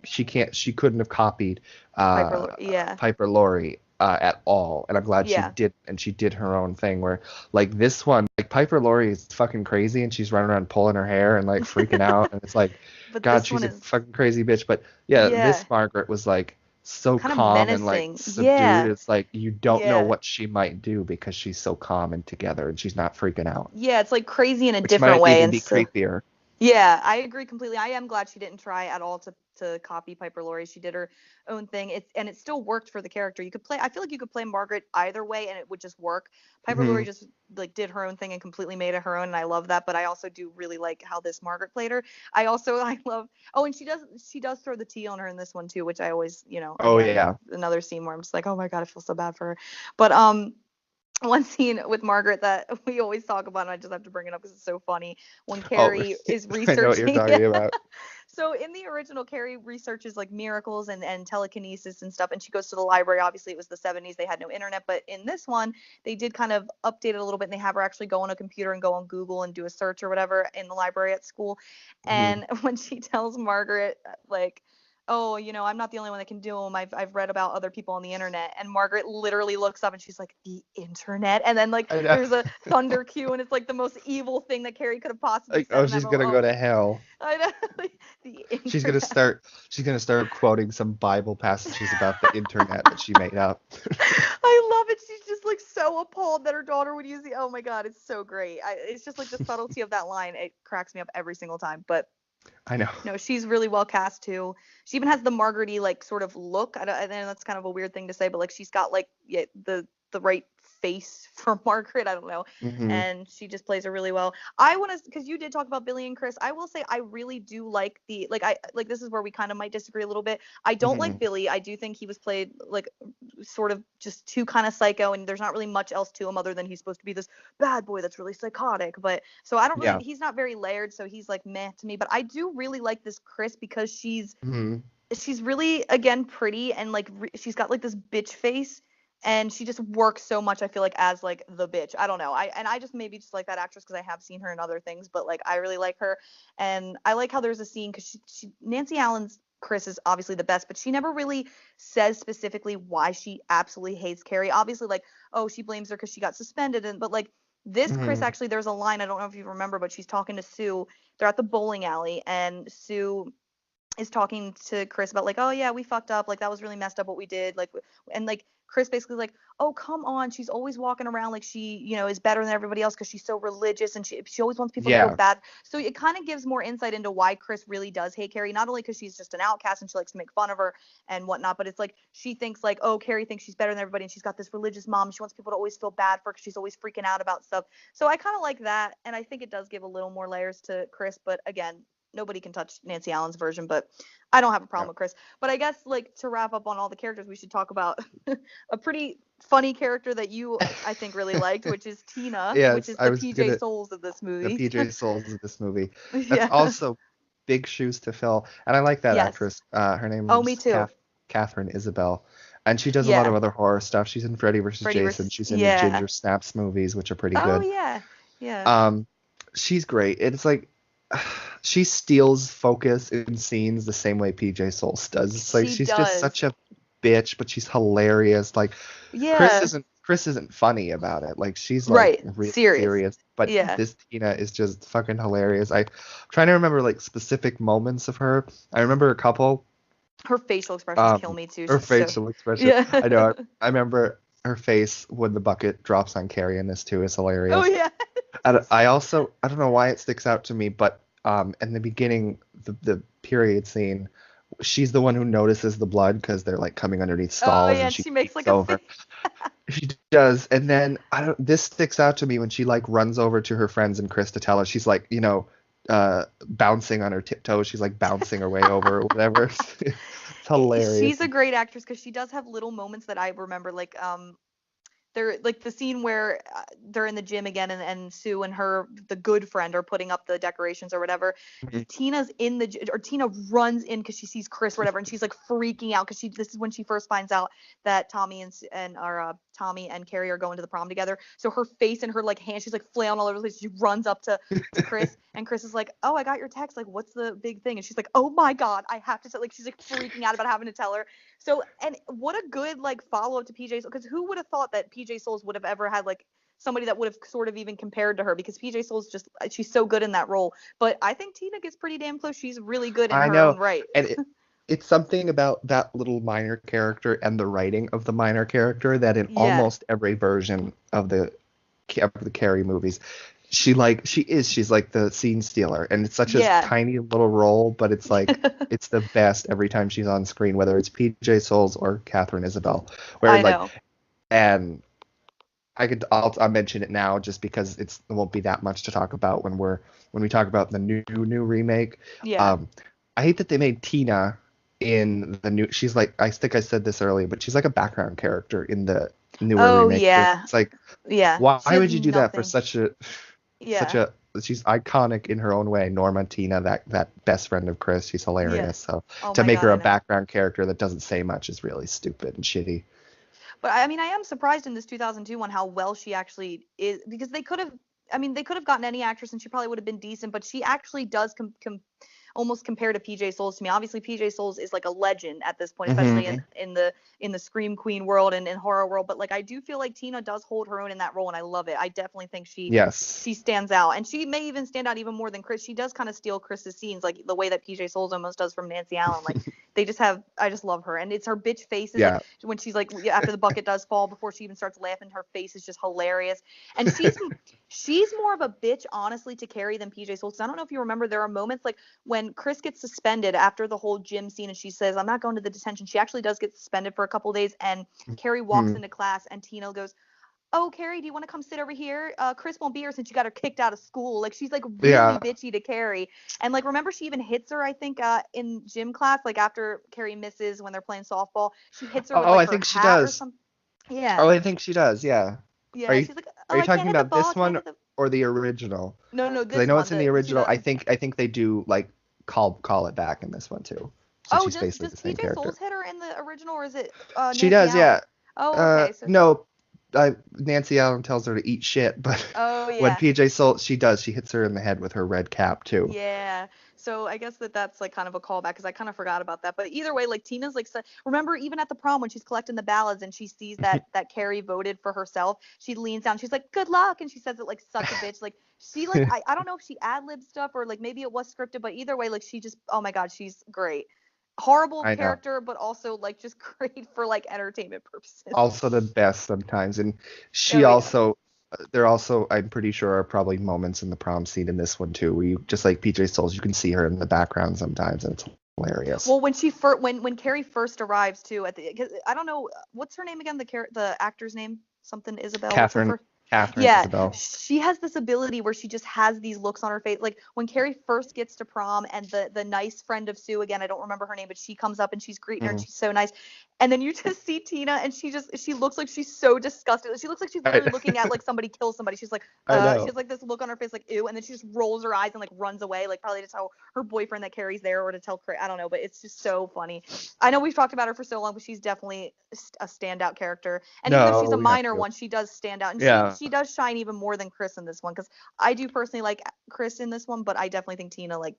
couldn't have copied Yeah, Piper Laurie at all, and I'm glad she yeah, did, and she did her own thing. Where like this one, like Piper Laurie is fucking crazy, and she's running around pulling her hair and like freaking out, and it's like, but God, this one she's a is, fucking crazy bitch. But yeah, yeah, this Margaret was like so kind of calm and like menacing. subdued. Yeah, It's like you don't know yeah. what she might do because she's so calm and together, and she's not freaking out, Yeah, it's like crazy in a which different might way, even and be so creepier. yeah, I agree completely. I am glad she didn't try at all to copy Piper Laurie. She did her own thing. It still worked for the character. You could play. I feel like you could play Margaret either way, and it would just work. Piper Hmm. Laurie just like did her own thing and completely made it her own, and I love that. But I also do really like how this Margaret played her. I love. Oh, and she does throw the tea on her in this one too, which I always Oh again yeah. another scene where I'm just like, oh my god, I feel so bad for her. But one scene with Margaret that we always talk about, and I just have to bring it up because it's so funny when Oh, Carrie is I know what you're researching. talking about. So in the original, Carrie researches like miracles and telekinesis and stuff, and she goes to the library. Obviously, it was the 70s; they had no internet. But in this one, they did kind of update it a little bit, and they have her actually go on a computer and go on Google and do a search or whatever in the library at school. Hmm. And when she tells Margaret like, oh, I'm not the only one that can do them. I've read about other people on the internet. And Margaret literally looks up and she's like, the internet? And then like I know. there's a thunder cue and it's like the most evil thing that Carrie could have possibly Like, said oh, in that she's moment. gonna Oh, go to hell. I know. Like, the She's gonna internet. start. She's gonna start quoting some Bible passages about the internet that she made up. I love it. She's just like so appalled that her daughter would use the. Oh my god, it's so great. It's just like the subtlety of that line. It cracks me up every single time. But I know. no, she's really well cast too. She even has the Margaret like sort of look. I know that's kind of a weird thing to say, but like she's got like the right face for Margaret. I don't know, Hmm. and she just plays her really well. I want to because you did talk about Billy and Chris. I will say I really do like the like I like this is where we kind of might disagree a little bit. I don't Hmm. like Billy. I do think he was played like sort of just too kind of psycho, and there's not really much else to him other than he's supposed to be this bad boy that's really psychotic. But so I don't really, Yeah. he's not very layered, so he's like meh to me. But I do really like this Chris because Hmm. she's really again pretty and like she's got like this bitch face. And she just works so much. I feel like as like the bitch. I don't know. I just maybe just like that actress because I have seen her in other things, but like I really like her, and I like how there's a scene because she Nancy Allen's Chris is obviously the best, but she never really says specifically why she absolutely hates Carrie. Obviously, like, oh, she blames her because she got suspended, and but like this Chris Hmm. actually, there's a line I don't know if you remember, but she's talking to Sue. They're at the bowling alley, and Sue is talking to Chris about like, oh yeah, we fucked up, like that was really messed up what we did, like, and like Chris basically like, oh come on, she's always walking around like she, is better than everybody else because she's so religious and she always wants people to feel Yeah. bad. So it kind of gives more insight into why Chris really does hate Carrie, not only because she's just an outcast and she likes to make fun of her and whatnot, but it's like she thinks like, oh, Carrie thinks she's better than everybody and she's got this religious mom. She wants people to always feel bad for her because she's always freaking out about stuff. So I kind of like that, and I think it does give a little more layers to Chris. But again, nobody can touch Nancy Allen's version, but I don't have a Yeah. problem with Chris. But I guess like to wrap up on all the characters, we should talk about a pretty funny character that you I think really liked, which is Tina, which Yes, is I the was PJ gonna Souls of this the movie. PJ Souls of this movie. That's Yeah. also big shoes to fill, and I like that Yes. actress. Her Oh, me name's too. Catherine Isabel, and she does a lot of Yeah. other horror stuff. She's in Freddy vs. Freddy Jason. versus She's in the yeah. Ginger Snaps movies, which are pretty Oh good. yeah. Yeah. Um, she's great. It's like she steals focus in scenes the same way PJ Souls does. It's like She she's just does. such a bitch, but she's hilarious. Like Yeah. Chris isn't funny about it. Like she's like Right. really Serious. serious, but Yeah. this Tina is just fucking hilarious. I'm trying to remember like specific moments of her. I remember a couple. Her facial expressions kill Um, me too. her She's so facial expression. yeah. I know. I remember her face when the bucket drops on Carrie in this too is Oh hilarious. yeah. And I also I don't know why it sticks out to me, but in the beginning, the period scene, she's the one who notices the blood because they're like coming underneath Oh stalls yeah, and and she she makes peeks like a over. face. She does, and then I don't. This sticks out to me when she like runs over to her friends and Chris to tell her. She's like, bouncing on her tiptoes. She's like bouncing her way over or whatever. It's hilarious. She's a great actress because she does have little moments that I remember, like they're like the scene where they're in the gym again, and Sue and the good friend, are putting up the decorations or whatever. Mhm. Tina runs in because she sees Chris or whatever, and she's like freaking out because this is when she first finds out that Tommy and Carrie are going to the prom together. So her face and her like hand, she's like flailing all over the place. She runs up to Chris, and Chris is like, "Oh, I got your text. Like, what's the big thing?" And she's like, "Oh my God, I have to tell." Like, she's like freaking out about having to tell her. So, and what a good like follow up to PJ, because who would have thought that PJ Souls would have ever had like somebody that would have sort of even compared to her, because PJ Souls she's so good in that role. But I think Tina gets pretty damn close. She's really good in I her own know, right. and it's something about that little minor character and the writing of the minor character that in Yeah. almost every version of the Carrie movies, she's like the scene stealer, and it's such a Yeah. tiny little role, but it's like it's the best every time she's on screen, whether it's PJ Souls or Catherine Isabel, where I like, know. and I'll mention it now just because it won't be that much to talk about when we talk about the new remake. Yeah. Um, I hate that they made Tina in the new. She's like, I think I said this earlier, but she's like a background character in the newer Oh remake too. yeah. It's like, Yeah. why She has would you do that for nothing. such a such Yeah. a she's iconic in her own way. Norma Tina, that best friend of Chris, she's Yeah. hilarious. So Oh to my make God, her I a know. background character that doesn't say much is really stupid and shitty. But I mean, I am surprised in this 2002 one how well she actually is, because they could have gotten any actress and she probably would have been decent, but she actually does almost compare to PJ Souls to me. Obviously, PJ Souls is like a legend at this point, especially Hmm. in the Scream Queen world and in horror world. But like, I do feel like Tina does hold her own in that role, and I love it. I definitely think Yes. she stands out, and she may even stand out even more than Chris. She does kind of steal Chris's scenes, like the way that PJ Souls almost does from Nancy Allen. Like, I just love her, and it's her bitch faces. Like Yeah. when she's like, after the bucket does fall, before she even starts laughing, her face is just hilarious. And she's more of a bitch, honestly, to Carrie than PJ Souls. I don't know if you remember, there are moments like when Chris gets suspended after the whole gym scene, and she says, "I'm not going to the detention." She actually does get suspended for a couple of days, and Carrie walks Hmm. into class, and Tina goes, "Oh, Carrie, do you want to come sit over here? Chris won't be here since you got her kicked out of school." Like, she's like really Yeah. bitchy to Carrie. And like, remember, she even hits her, I think, in gym class, like after Carrie misses when they're playing softball, she hits her with Oh, like I her think she hat or does. something. Yeah. Oh, I think she does. Yeah. Are Yeah. you She's like, are "Oh, you I can't talking hit the about ball. I this can't one hit the." or the original? No, no, Because I this know one, it's in the the original. 2000. I think they do like call it back in this one too, since Oh, she's basically does the same PJ character. Souls hit her in the original, or is it She Nancy does, Allen? yeah. Oh, okay. So, No, Nancy Allen tells her to eat shit, but oh when yeah. PJ Soul, she does. She hits her in the head with her red cap too. Yeah. So I guess that's like kind of a callback, because I kind of forgot about that. But either way, like Tina's like, remember even at the prom when she's collecting the ballots and she sees that Carrie voted for herself, she leans down, she's like, "Good luck," and she says it like such a bitch. Like, she like, I don't know if she ad lib stuff or like maybe it was scripted, but either way, like she just, oh my God, she's great. Horrible I know. character, but also like just great for like entertainment purposes. Also the best sometimes, and she Oh yeah. also there also, I'm pretty sure, are probably moments in the prom scene in this one too, where you just like PJ Souls, you can see her in the background sometimes, and it's hilarious. Well, when Carrie first arrives too at the, 'cause I don't know what's her name again, the actor's name, something Isabel. What's her Catherine first? Catherine Yeah, Isabel. she has this ability where she just has these looks on her face. Like when Carrie first gets to prom, and the nice friend of Sue, again, I don't remember her name, but she comes up and she's greeting her and Mm. she's so nice. And then you just see Tina, and she looks like she's so disgusted. She looks like she's literally I looking at like somebody kill somebody. She's like, I she know. has like this look on her face like ew, and then she just rolls her eyes and like runs away, like probably to tell her boyfriend that Carrie's there, or to tell I don't know, but it's just so funny. I know we've talked about her for so long, but she's definitely a standout character. And even though she's No, a we have minor to. one, she does stand out, and Yeah. she does shine even more than Chris in this one, because I do personally like Chris in this one, but I definitely think Tina like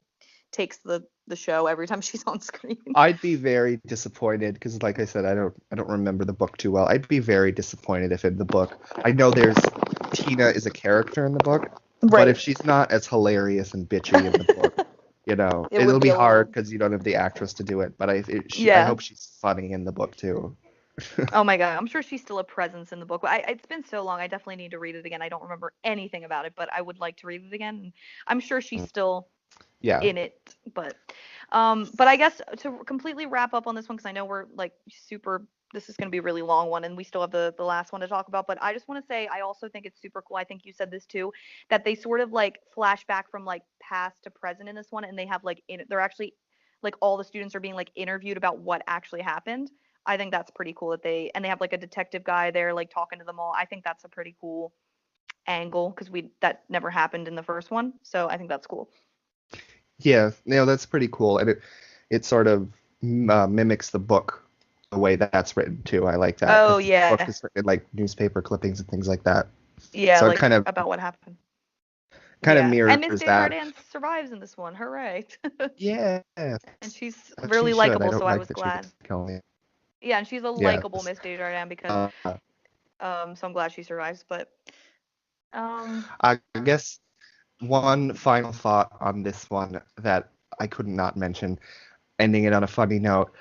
takes the show every time she's on screen. I'd be very disappointed because, like I said, I don't remember the book too well. I'd be very disappointed if in the book, I know there's Tina is a character in the book, but if Right. she's not as hilarious and bitchy in the book, It it'll would be be a hard little. because you don't have the actress to do it. But I Yeah. hope she's funny in the book too. Oh my God, I'm sure she's still a presence in the book. It's been so long, I definitely need to read it again. I don't remember anything about it, but I would like to read it again. And I'm sure she's still Yeah. in it. But I guess to completely wrap up on this one, because I know we're like super this is going to be a really long one, and we still have the last one to talk about. But I just want to say, I also think it's super cool. I think you said this too, that they sort of like flash back from like past to present in this one, and they have like they're actually like all the students are being like interviewed about what actually happened. I think that's pretty cool that they have like a detective guy there like talking to them all. I think that's a pretty cool angle because we that never happened in the first one, so I think that's cool. Yeah, that's pretty cool, and it sort of mimics the book the way that's written too. I like that Oh because the book yeah, is written in like newspaper clippings and things like that. yeah, So it like kind of about what happened. kind of Yeah, and Miss mirrors that. Desjardins survives in this one. Hooray! Yeah, And she's but she really should. I likable, don't so I like was that she glad. gets killed. Yeah, and she's a likable Yes. Miss Desjardins because Uh, so I'm glad she survives. But um, I guess one final thought on this one that I could not mention, ending it on a funny note.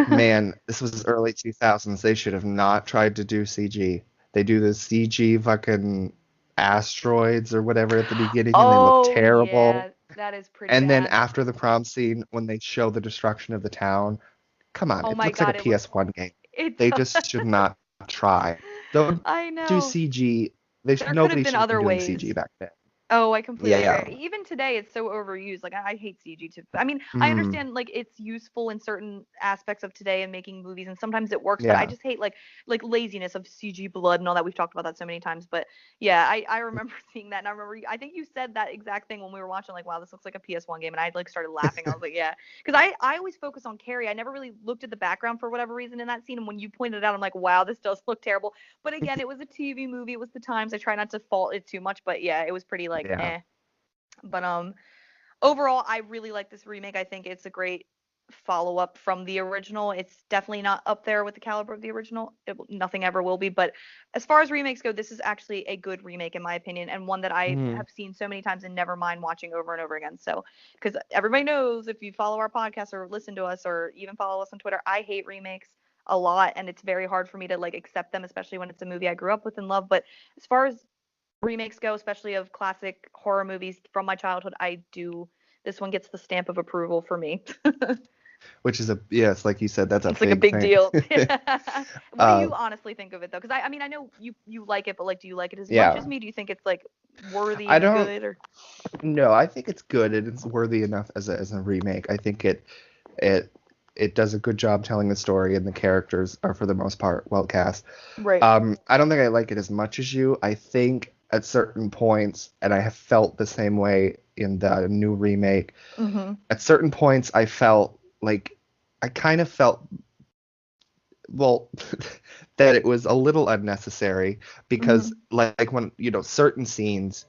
Man, this was early 2000s. They should have not tried to do CG. They do the CG fucking asteroids or whatever at the beginning, and they look oh terrible. yeah, that is pretty And then bad. after the prom scene, when they show the destruction of the town, come on, Oh it my looks like a God, it looks PS1 game. it They does. just should not try. Don't I do know. CG. They should, There could have nobody been should have been other doing ways. CG back then. Oh, I completely Yeah. agree. Even today, it's so overused. Like I hate CG too. I mean, I Mm, understand like it's useful in certain aspects of today and making movies, and sometimes it works. But I yeah. just hate like laziness of CG blood and all that. We've talked about that so many times. But yeah, I remember seeing that, and I remember I think you said that exact thing when we were watching. Like, wow, this looks like a PS1 game, and I like started laughing. I was like, yeah, because I always focus on Carrie. I never really looked at the background for whatever reason in that scene, and when you pointed it out, I'm like, wow, this does look terrible. But again, it was a TV movie. It was the times. I try not to fault it too much, but yeah, it was pretty like Yeah. eh. But overall, I really like this remake. I think it's a great follow up from the original. It's definitely not up there with the caliber of the original. Nothing ever will be. But as far as remakes go, this is actually a good remake in my opinion, and one that I Mm, have seen so many times and never mind watching over and over again. So, because everybody knows if you follow our podcast or listen to us or even follow us on Twitter, I hate remakes a lot, and it's very hard for me to like accept them, especially when it's a movie I grew up with and love. But as far as remakes go, especially of classic horror movies from my childhood, I do. This one gets the stamp of approval for me. which is yes, like you said, that's a It's like a big big thing. deal. What do uh, you honestly think of it though? Because I mean, I know you like it, but like, do you like it as much yeah. as me? Do you think it's like worthy I and don't. good, or? No, I think it's good and it's worthy enough as a remake. I think it it does a good job telling the story and the characters are for the most part well cast. Right. I don't think I like it as much as you. I think at certain points, and I have felt the same way in the new remake. Mhm. At certain points, I felt like I kind of felt well that it was a little unnecessary because Mhm. like when certain scenes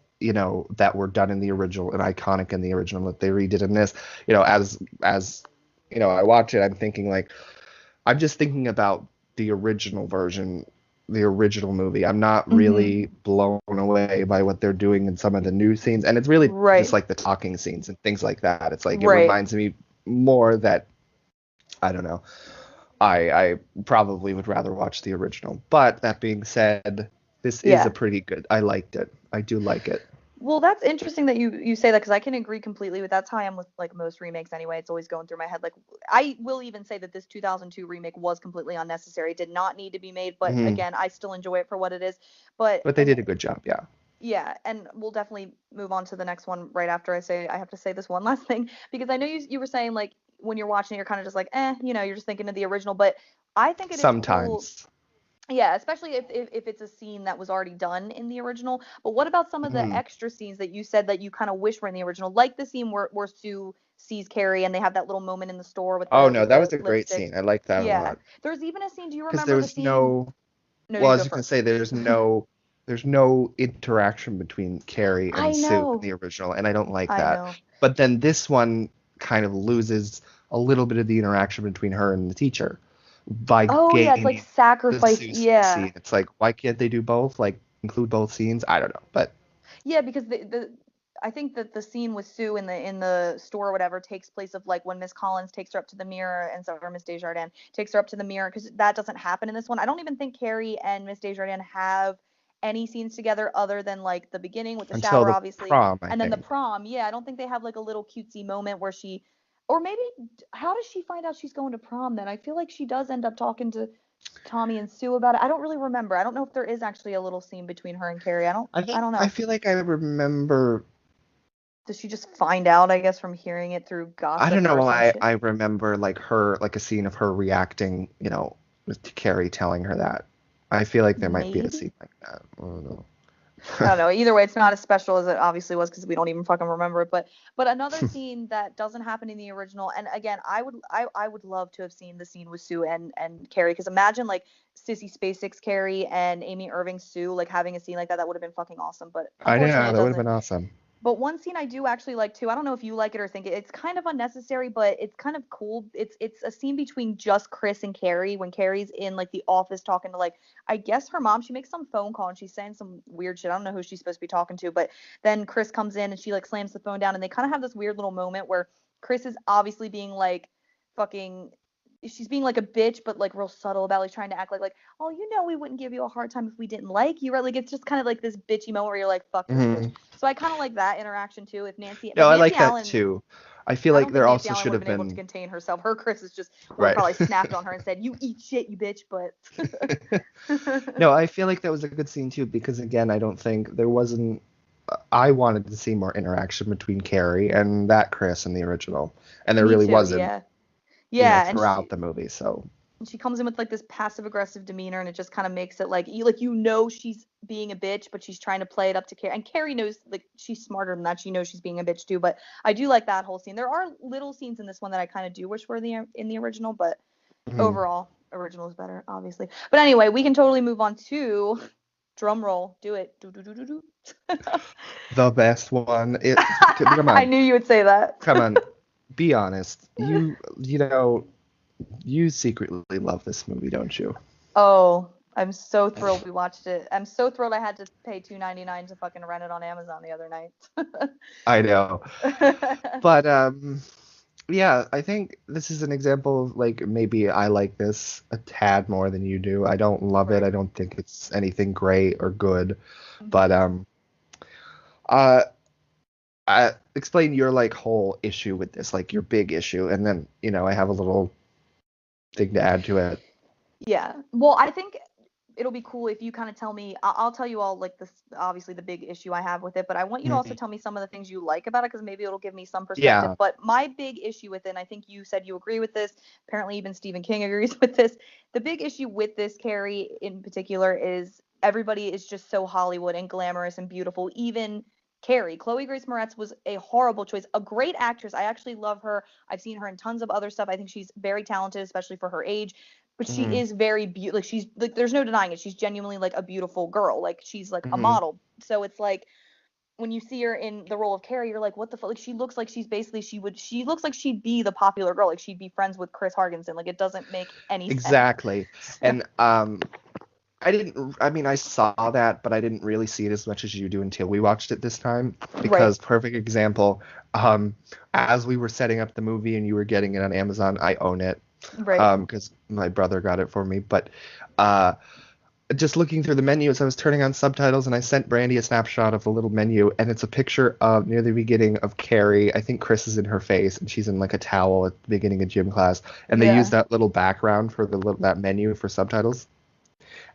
that were done in the original and iconic in the original that they redid in this as I watch it, I'm thinking like I'm just thinking about the original version, the original movie. I'm not Mhm. really blown away by what they're doing in some of the new scenes, and it's really just Right. like the talking scenes and things like that. It's like it Right. reminds me more that I don't know. I probably would rather watch the original. But that being said, this is a Yeah. pretty good. I liked it. I do like it. Well, that's interesting that you say that because I can agree completely with that's how I am with like most remakes anyway. It's always going through my head. Like I will even say that this 2002 remake was completely unnecessary. It did not need to be made, but Hmm. again, I still enjoy it for what it is. But But they and did a good job. Yeah. yeah, and we'll definitely move on to the next one right after I have to say this one last thing because I know you were saying like when you're watching it, you're kind of just like, you're just thinking of the original, but I think it is cool. Sometimes. Yeah, especially if it's a scene that was already done in the original. But what about some of the Hmm. extra scenes that you said that you kind of wish were in the original, like the scene where Sue sees Carrie and they have that little moment in the store with Oh the no, with that the was a great lipstick. scene. I liked that a Yeah, lot there's even a scene. Do you because there remember the was scene? no. No, Well, you I go was just gonna first. say there's no interaction between Carrie and I Sue in know, the original, and I don't like I that. know. But then this one kind of loses a little bit of the interaction between her and the teacher by Oh yeah, it's like gaining the sacrifice. Sue Yeah, scene. It's like, why can't they do both? Like, include both scenes? I don't know. But yeah, because the I think that the scene with Sue in the store or whatever takes place of like when Miss Collins takes her up to the mirror and so or Miss Desjardins takes her up to the mirror because that doesn't happen in this one. I don't even think Carrie and Miss Desjardins have any scenes together other than like the beginning with the until shower the obviously prom, I and then the think. prom. Yeah, I don't think they have like a little cutesy moment where she or maybe how does she find out she's going to prom then? I feel like she does end up talking to Tommy and Sue about it. I don't really remember. I don't know if there is actually a little scene between her and Carrie. I don't I know. feel like I remember. Does she just find out, I guess, from hearing it through I don't gossip know or some why shit? I remember like her, like a scene of her reacting, to Carrie telling her that. I feel like there might be a Maybe. scene like that. I don't know. I don't know. Either way, it's not as special as it obviously was because we don't even fucking remember it. But another scene that doesn't happen in the original, and again, I would love to have seen the scene with Sue and Carrie, because imagine like Sissy Spacek's Carrie and Amy Irving's Sue like having a scene like that. That would have been fucking awesome. But I unfortunately, know it that would have doesn't. been awesome. But one scene I do actually like too. I don't know if you like it or think it's kind of unnecessary, but it's kind of cool. It's a scene between just Chris and Carrie when Carrie's in like the office talking to like I guess her mom. She makes some phone call and she's saying some weird shit. I don't know who she's supposed to be talking to, but then Chris comes in and she like slams the phone down and they kind of have this weird little moment where Chris is obviously being like fucking she's being like a bitch but like real subtle about like trying to act like oh you know we wouldn't give you a hard time if we didn't like you, right? Like it's just kind of like this bitchy moment where you're like fuck this bitch. Hmm. So I kind of like that interaction too. If Nancy, No, but I Nancy like that Allen, too. I feel I like don't think there Nancy also Allen should would have have been able to been contain herself. Her Chris is just would have right. probably snapped on her and said, "You eat shit, you bitch." But No, I feel like that was a good scene too because again, I don't think there wasn't. I wanted to see more interaction between Carrie and that Chris in the original, and there me really too. wasn't, Yeah, yeah, throughout the movie. So, and she comes in with like this passive aggressive demeanor, and it just kind of makes it like you know she's being a bitch, but she's trying to play it up to Carrie, and Carrie knows like she's smarter than that. She knows she's being a bitch too. But I do like that whole scene. There are little scenes in this one that I kind of do wish were in the original, but mhm. overall, original is better, obviously. But anyway, we can totally move on to drum roll. Do it. Do do do do do. The best one. Come I on, knew you would say that. come on. Be honest. You secretly love this movie, don't you? Oh, I'm so thrilled we watched it. I'm so thrilled I had to pay $2.99 to fucking rent it on Amazon the other night. I know. But yeah, I think this is an example of like maybe I like this a tad more than you do. I don't love it. Right. I don't think it's anything great or good. Hmm. But uh explain your like whole issue with this, like your big issue, and then, I have a little thing to add to it. Yeah. Well, I think it'll be cool if you kind of tell me. I'll tell you all like this, obviously the big issue I have with it, but I want you to also Mhm. tell me some of the things you like about it because maybe it'll give me some perspective. Yeah. But my big issue with it, and I think you said you agree with this. Apparently, even Stephen King agrees with this. The big issue with this, Carrie, in particular, is everybody is just so Hollywood and glamorous and beautiful. Even Carrie, Chloe Grace Moretz was a horrible choice. A great actress. I actually love her. I've seen her in tons of other stuff. I think she's very talented, especially for her age, but she Hmm. is very beautiful. Like she's like there's no denying it. She's genuinely like a beautiful girl. Like she's like a Hmm. model. So it's like when you see her in the role of Carrie, you're like, what the fuck? Like she looks like she's basically she looks like she'd be the popular girl. Like she'd be friends with Chris Hargensen. Like it doesn't make any sense. Exactly. So, And I mean, I saw that, but I didn't really see it as much as you do until we watched it this time. right, Because, perfect example, um, as we were setting up the movie and you were getting it on Amazon, I own it, right. because my brother got it for me. But uh, just looking through the menus, I was turning on subtitles and I sent Brandi a snapshot of the little menu, and it's a picture of near the beginning of Carrie. I think Chris is in her face, and she's in like a towel at the beginning of gym class, and they use Yeah. that little background for that menu for subtitles.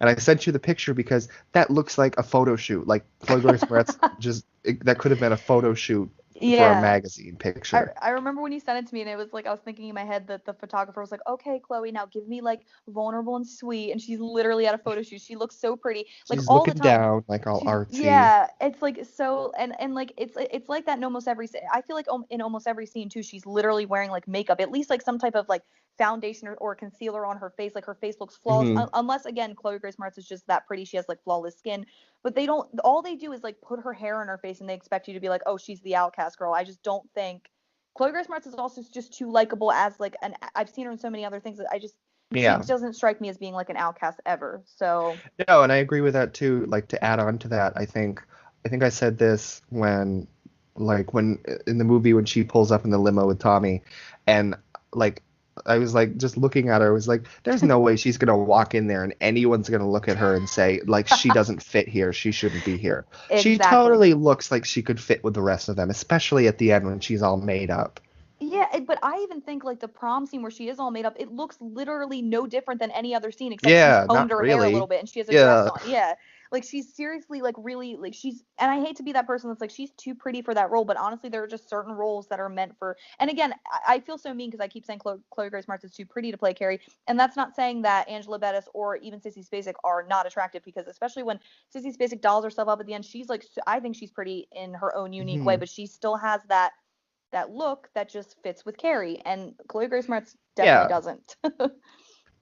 And I sent you the picture because that looks like a photo shoot. Like Chloe Grace Moretz that could have been a photo shoot for a Yeah. magazine picture. I remember when you sent it to me and it was like I was thinking in my head that the photographer was like, "Okay, Chloe, now give me like vulnerable and sweet." And she's literally at a photo shoot. She looks so pretty. Like She's all the looking time. down, like all She's artsy. yeah, it's like so and like it's like that in almost every I feel like in almost every scene too, she's literally wearing like makeup, at least like some type of like foundation or concealer on her face. Like her face looks flawless Hmm. unless again Chloe Grace Moretz is just that pretty. She has like flawless skin. But they don't all they do is like put her hair in her face and they expect you to be like, "Oh, she's the outcast girl." I just don't think Chloe Grace Moretz is also just too likable as like an. I've seen her in so many other things that she Yeah. doesn't strike me as being like an outcast ever. So No, and I agree with that too. Like, to add on to that, I think I said this when in the movie when she pulls up in the limo with Tommy, and like I was like just looking at her, I was like, there's no way she's gonna walk in there and anyone's gonna look at her and say like she doesn't fit here, she shouldn't be here. She exactly. totally looks like she could fit with the rest of them, especially at the end when she's all made up. Yeah, but I even think like the prom scene where she is all made up, it looks literally no different than any other scene except she's Yeah, combed not her hair a little really. bit and she has a dress Yeah. on. Yeah. Like she's seriously like really like she's and I hate to be that person that's like she's too pretty for that role, but honestly there are just certain roles that are meant for and again, I feel so mean because I keep saying Chloe Grace Moretz is too pretty to play Carrie, and that's not saying that Angela Bettis or even Sissy Spacek are not attractive because especially when Sissy Spacek dolls herself up at the end, she's like I think she's pretty in her own unique way, Hmm. but she still has that look that just fits with Carrie, and Chloe Grace Moretz definitely Yeah. doesn't.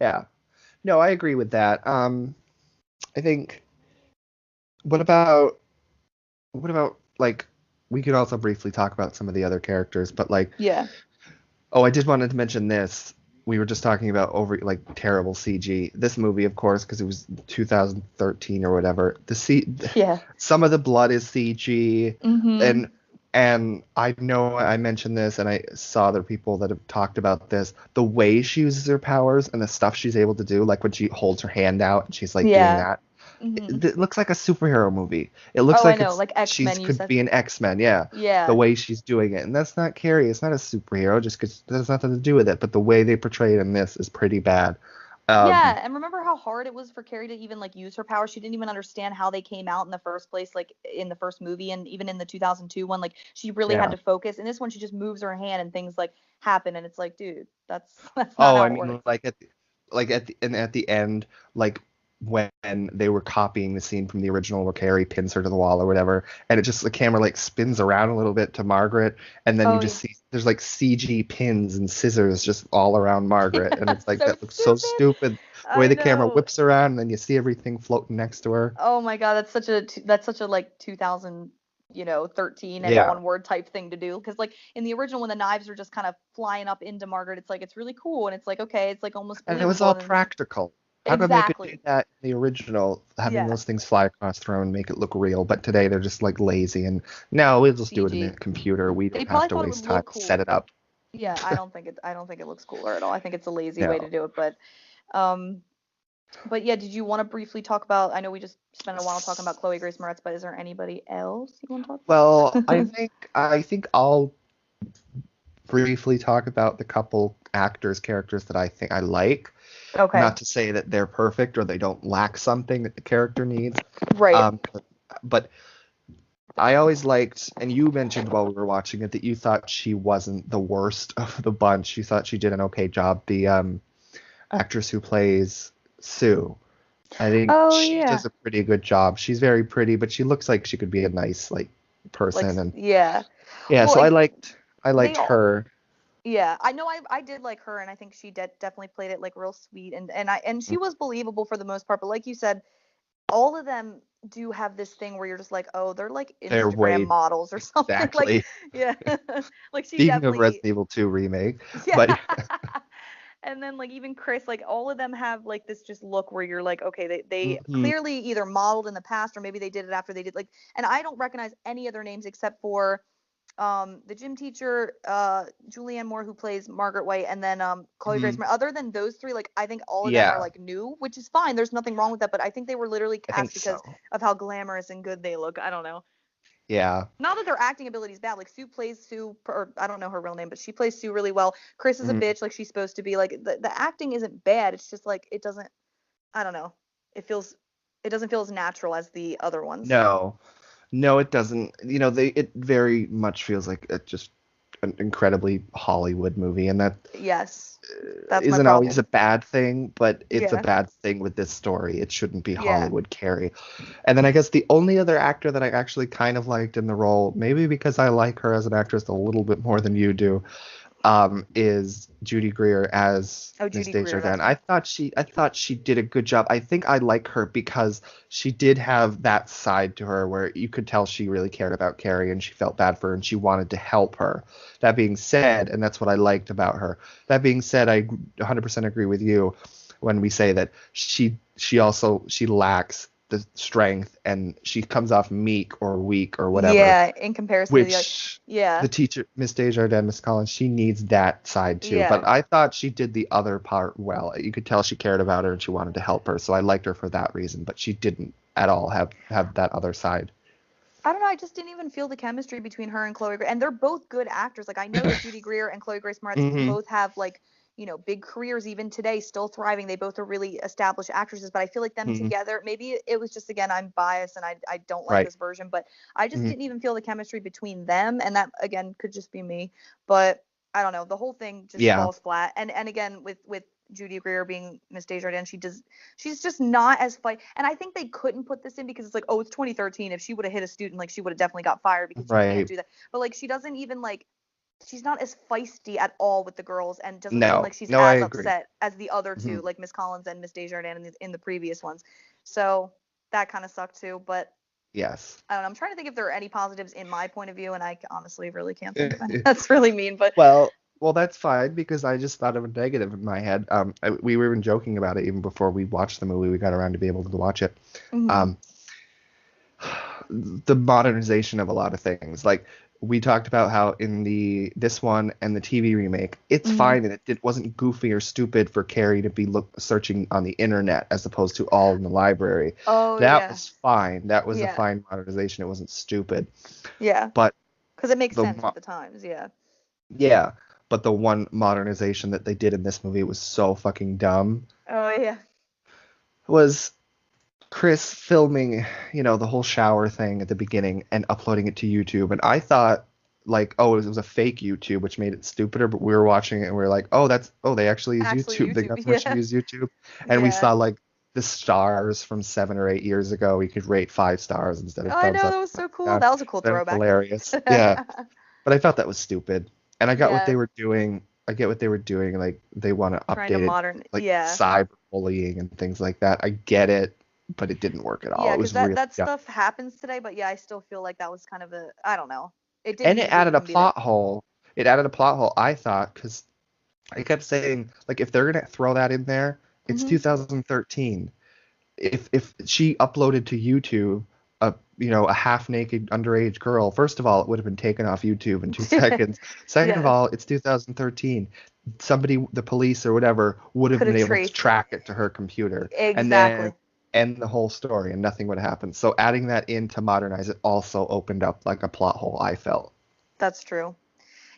Yeah. No, I agree with that. I think what about like we could also briefly talk about some of the other characters, but like Yeah. oh, I did wanted to mention this. We were just talking about over like terrible CG. This movie, of course, because it was 2013 or whatever. Yeah. Some of the blood is CG, Mhm. and I know I mentioned this, and I saw other people that have talked about this. The way she uses her powers and the stuff she's able to do, like when she holds her hand out and she's like doing Yeah. that, Mhm. it looks like a superhero movie. It looks Oh, I like know, it's like she's X-Men you could said. be an X-Men, yeah. The Yeah. way she's doing it, and that's not Carrie. It's not a superhero, just because there's nothing to do with it. But the way they portray it in this is pretty bad. Um, Yeah, and remember how hard it was for Carrie to even like use her powers? She didn't even understand how they came out in the first place, like in the first movie and even in the 2002 one. Like she really had yeah. to focus. In this one, she just moves her hand and things like happen, and it's like, dude, that's that's not Oh, I how it mean, works. at the end, like when they were copying the scene from the original where Carrie pins her to the wall or whatever, and it just the camera like spins around a little bit to Margaret, and then you Oh, just see there's like CG pins and scissors just all around Margaret, and yeah, it's like so that looks so stupid. stupid. The way I the camera know. whips around, and then you see everything floating next to her. Oh my God, that's such a like 2000, 13 and Yeah, one word type thing to do. Because like in the original, when the knives are just kind of flying up into Margaret, it's like it's really cool and it's like okay, it's like almost and it was believable. all And then practical. How come they could do exactly, that in the original, having yeah, those things fly across the room and make it look real, but today they're just like lazy and no, we'll just do it in the CG. computer. We They don't have probably to thought it would waste time look to set cool. it up. Yeah, I don't think it looks cooler at all. I think it's a lazy way to No. do it. Um, but yeah, did you want to briefly talk about? I know we just spent a while talking about Chloe Grace Moretz, but is there anybody else you want to talk Well, about? I think I'll briefly talk about the couple actors, characters that I think I like. Okay, Not to say that they're perfect or they don't lack something that the character needs. right. Um, but I always liked, and you mentioned while we were watching it that you thought she wasn't the worst of the bunch. You thought she did an okay job. The actress who plays Sue, I think Oh she yeah. does a pretty good job. She's very pretty, but she looks like she could be a nice like Like person. And yeah. yeah, Well, so I they liked all her. yeah. I know I did like her and I think she definitely played it like real sweet and she was believable for the most part, but like you said, all of them do have this thing where you're just like, "Oh, they're like They're Instagram way models or something." Like exactly. yeah. Like she Speaking of definitely Resident Evil 2 remake, yeah. but And then like even Chris, like all of them have like this just look where you're like, okay, they mhm, clearly either modeled in the past or maybe they did it after they did like and I don't recognize any other names except for the gym teacher, Julianne Moore who plays Margaret White, and then Chloe Grace mhm, Moretz. Other than those three, like I think all of them are yeah, like new, which is fine. There's nothing wrong with that, but I think they were literally I think cast because so. of how glamorous and good they look. I don't know. Yeah. Not that their acting ability is bad. Like Sue plays Sue, or I don't know her real name, but she plays Sue really well. Chris is a Mhm. bitch, like she's supposed to be. Like the acting isn't bad. It's just like it doesn't. I don't know. It feels. It doesn't feel as natural as the other ones. No. No, it doesn't. It very much feels like just an incredibly Hollywood movie, and that Yes, that's my isn't always a problem. bad thing, but it's a Yeah, bad thing with this story. It shouldn't be yeah. Hollywood Carrie. And then I guess the only other actor that I actually kind of liked in the role, maybe because I like her as an actress a little bit more than you do, is Judy Greer as Oh, Miss Judy Greer, Desjardins. that's right. I thought she did a good job. I think I like her because she did have that side to her where you could tell she really cared about Carrie and she felt bad for her and she wanted to help her. That being said, and that's what I liked about her. That being said, I 100% agree with you when we say that she lacks the strength and she comes off meek or weak or whatever, Yeah, in comparison to the like, which yeah, the teacher, Miss Desjardins, Miss Collins, she needs that side too. yeah. But I thought she did the other part well. You could tell she cared about her and she wanted to help her, so I liked her for that reason. But she didn't at all have that other side. I don't know. I just didn't even feel the chemistry between her and Chloe Grace, and they're both good actors. Like I know that Judy Greer and Chloe Grace Moretz Hmm. both have like big careers even today, still thriving. They both are really established actresses, but I feel like them Hmm. together. Maybe it was just again I'm biased and I don't like Right. this version, but I just Hmm. didn't even feel the chemistry between them, and that again could just be me. But I don't know. The whole thing just Yeah. falls flat, and again with Judy Greer being Miss Desjardins, she's just not as fight. And I think they couldn't put this in because it's like, oh, it's 2013. If she would have hit a student, like she would have definitely got fired because you can't Right. do that. But like she doesn't even like she's not as feisty at all with the girls and doesn't seem No. like she's No, I as agree. upset as the other Hmm. two, like Miss Collins and Miss Desjardins in the previous ones. So that kind of sucked too. But Yes. I don't know. I'm trying to think if there are any positives in my point of view, and I honestly really can't think of any. That's really mean, but Well, that's fine because I just thought of a negative in my head. We were even joking about it even before we watched the movie. We got around to be able to watch it. mm-hmm. Um, the modernization of a lot of things. Like we talked about how in this one and the TV remake, it's Mm-hmm. fine and it wasn't goofy or stupid for Carrie to be searching on the internet as opposed to all in the library. Oh That yeah, was fine. That was a yeah, fine modernization. It wasn't stupid. yeah. But Because it makes the sense with the times. Yeah. yeah, but the one modernization that they did in this movie was so fucking dumb. Oh yeah. Was Chris filming, the whole shower thing at the beginning and uploading it to YouTube. And I thought, like, oh, it was a fake YouTube, which made it stupider. But we were watching it and we were like, oh, they actually use Actually, YouTube. They YouTube. got permission Yeah. to use YouTube. And we Yeah. saw, like, the stars from 7 or 8 years ago. We could rate 5 stars instead Oh, of I thumbs know up. that was so cool. Yeah, That was a cool that was throwback. hilarious. Yeah. But I thought that was stupid. And I got what Yeah. they were doing. I get what they were doing. Like, they want to Trying to update it, modern. like, Yeah. cyberbullying and things like that. I get it, but it didn't work at all. Yeah, It because was that really that dumb. stuff happens today, but yeah, I still feel like that was kind of a I don't know. It didn't And need it to be added a even be there. plot hole. It added a plot hole, I thought, because I kept saying, like, if they're gonna throw that in there, it's Mhm. 2013. If she uploaded to YouTube a half naked underage girl, first of all, it would have been taken off YouTube in 2 seconds. Second of Yeah. all, it's 2013. Somebody, the police or whatever, would have Could been have able to traced it. track it to her computer, and then Exactly. end the whole story, and nothing would have happened. So adding that in to modernize it also opened up like a plot hole, I felt. That's true.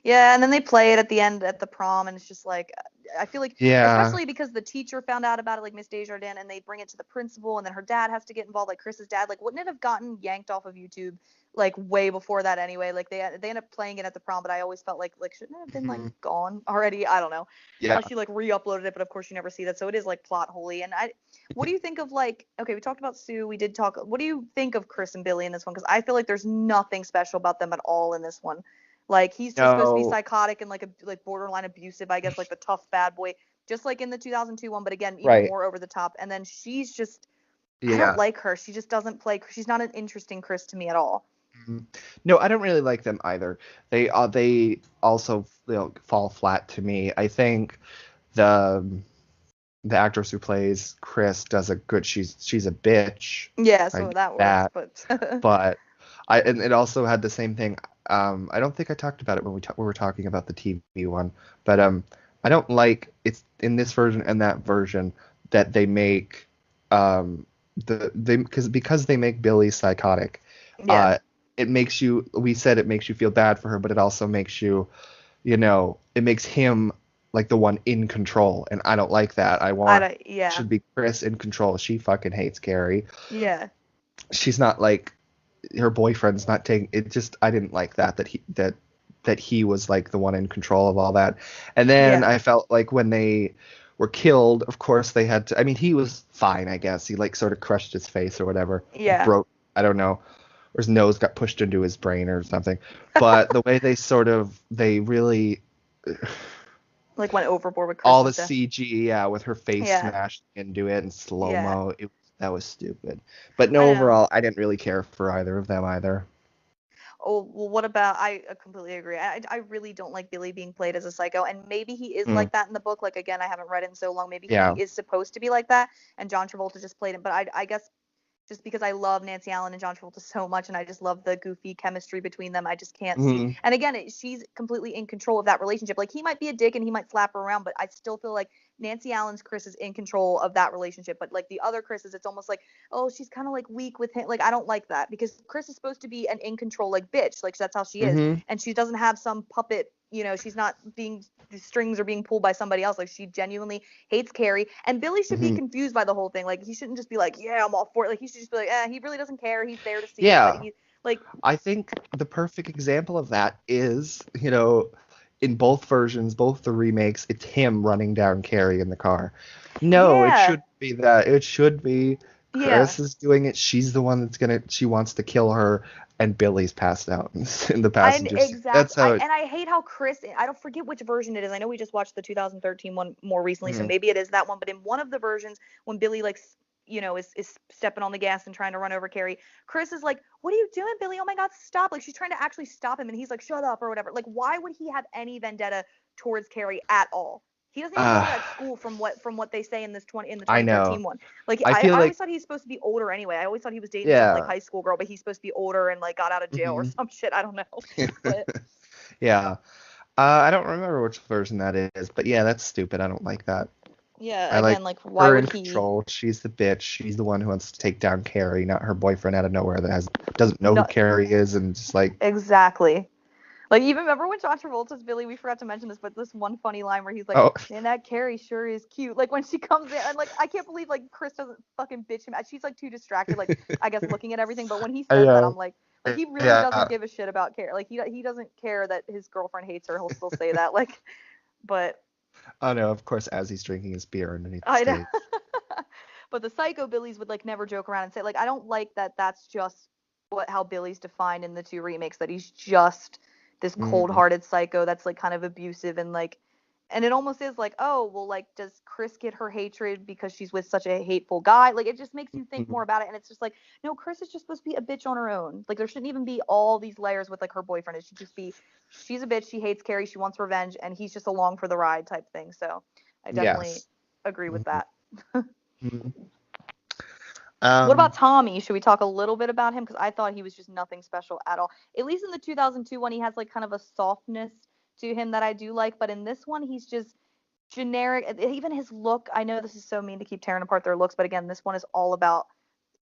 Yeah, and then they play it at the end at the prom, and it's just like I feel like, Yeah. especially because the teacher found out about it, like Miss Desjardins, and they bring it to the principal, and then her dad has to get involved, like Chris's dad. Like, wouldn't it have gotten yanked off of YouTube like way before that anyway? Like they end up playing it at the prom, but I always felt like shouldn't it have been like Mhm. gone already? I don't know, Yeah. unless you like re-uploaded it, but of course you never see that, so it is like plot holy. And what do you think of like? Okay, we talked about Sue. We did talk. What do you think of Chris and Billy in this one? Because I feel like there's nothing special about them at all in this one. Like he's just supposed to be No. psychotic and like borderline abusive, I guess, like the tough bad boy, just like in the 2002 one, but again, even Right. more over the top. And then she's just, I don't Yeah. like her. She just doesn't play. She's not an interesting Chris to me at all. Mhm. No, I don't really like them either. They also fall flat to me. I think the the actress who plays Chris does a good. She's a bitch. Yeah, I so get that works, that, but but and it also had the same thing. I don't think I talked about it when we were talking about the TV one, but I don't like it's in this version and that version that they make they because they make Billy psychotic. yeah, Uh, it makes you. We said it makes you feel bad for her, but it also makes you, it makes him like the one in control, and I don't like that. I I want don't, yeah, should be Chris in control. She fucking hates Carrie. yeah, She's not like her boyfriend's not taking it. Just I didn't like that he was like the one in control of all that. And then yeah, I felt like when they were killed, of course they had to. I mean, he was fine, I guess. He like sort of crushed his face or whatever, yeah. broke. I don't know, or his nose got pushed into his brain or something. But the way they really Like went overboard with all the Chris's death. CG, yeah, with her face Yeah, smashed into it in slow yeah. mo. That was stupid. But I no, know. overall, I didn't really care for either of them either. Oh, well, what about? I completely agree. I really don't like Billy being played as a psycho, and maybe he is Mm, like that in the book. Like again, I haven't read it in so long. Maybe he yeah. is supposed to be like that, and John Travolta just played him. But I guess just because I love Nancy Allen and John Travolta so much, and I just love the goofy chemistry between them. I just can't see. Mhm. And again, she's completely in control of that relationship. Like, he might be a dick and he might slap her around, but I still feel like Nancy Allen's Chris is in control of that relationship. But like the other Chris's, it's almost like, oh, she's kind of like weak with him. Like, I don't like that, because Chris is supposed to be an in control like bitch. Like, that's how she is, Mhm. and she doesn't have some puppet. She's not being, the strings are being pulled by somebody else. Like, she genuinely hates Carrie, and Billy should be Mhm. confused by the whole thing. Like, he shouldn't just be like, yeah, I'm all for it. Like, he should just be like, he really doesn't care. He's there to see it, but Yeah. he, like, I think the perfect example of that is, in both versions, both the remakes, it's him running down Carrie in the car. No, it yeah, shouldn't be that. It should be yeah. Chris is doing it. She's the one she wants to kill her, and Billy's passed out in the And passenger seat. That's exactly, how it. I hate how Chris. I don't forget which version it is. I know we just watched the 2013 one more recently, so Mhm. maybe it is that one. But in one of the versions, when Billy like, is stepping on the gas and trying to run over Carrie, Chris is like, "What are you doing, Billy? Oh my God, stop!" Like, she's trying to actually stop him, and he's like, "Shut up," or whatever. Like, why would he have any vendetta towards Carrie at all? He doesn't even go to that Uh, school, from what they say in the I know. 2013 one. Like, I I feel always like, thought he's supposed to be older anyway. I always thought he was dating some like yeah. high school girl, but he's supposed to be older and like got out of jail or Mhm. some shit. I don't know. But Yeah. I don't remember which version that is, but yeah, that's stupid. I don't like that. yeah, I like again, like, why her would in he? control. She's the bitch. She's the one who wants to take down Carrie, not her boyfriend out of nowhere that doesn't know who No, Carrie is and just like, exactly. Like, even remember when John Travolta's Billy? We forgot to mention this, but this one funny line where he's like, oh, "Man, that Carrie sure is cute." Like, when she comes in, and like, I can't believe like Chris doesn't fucking bitch him. She's like too distracted, like, I guess looking at everything. But when he I says that, know. I'm like, he really doesn't Yeah. give a shit about Carrie. Like, he doesn't care that his girlfriend hates her. He'll still say that. Like, but Oh no, of course, as he's drinking his beer underneath the I know. stage. But the psycho Billies would like never joke around and say, like, I don't like that that's just how Billy's defined in the two remakes, that he's just this Mm-hmm. cold-hearted psycho that's like kind of abusive, and like, and it almost is like, oh, well, like, does Chris get her hatred because she's with such a hateful guy? Like, it just makes you think more about it, and it's just like, no, Chris is just supposed to be a bitch on her own. Like, there shouldn't even be all these layers with like her boyfriend. It should just be, she's a bitch, she hates Carrie, she wants revenge, and he's just along for the ride type thing. So I definitely Yes. agree with Mm-hmm. that. Mm-hmm. What about Um, Tommy? Should we talk a little bit about him? Because I thought he was just nothing special at all. At least in the 2002 one, he has like kind of a softness to him that I do like. But in this one, he's just generic. Even his look, I know this is so mean to keep tearing apart their looks, but again, this one is all about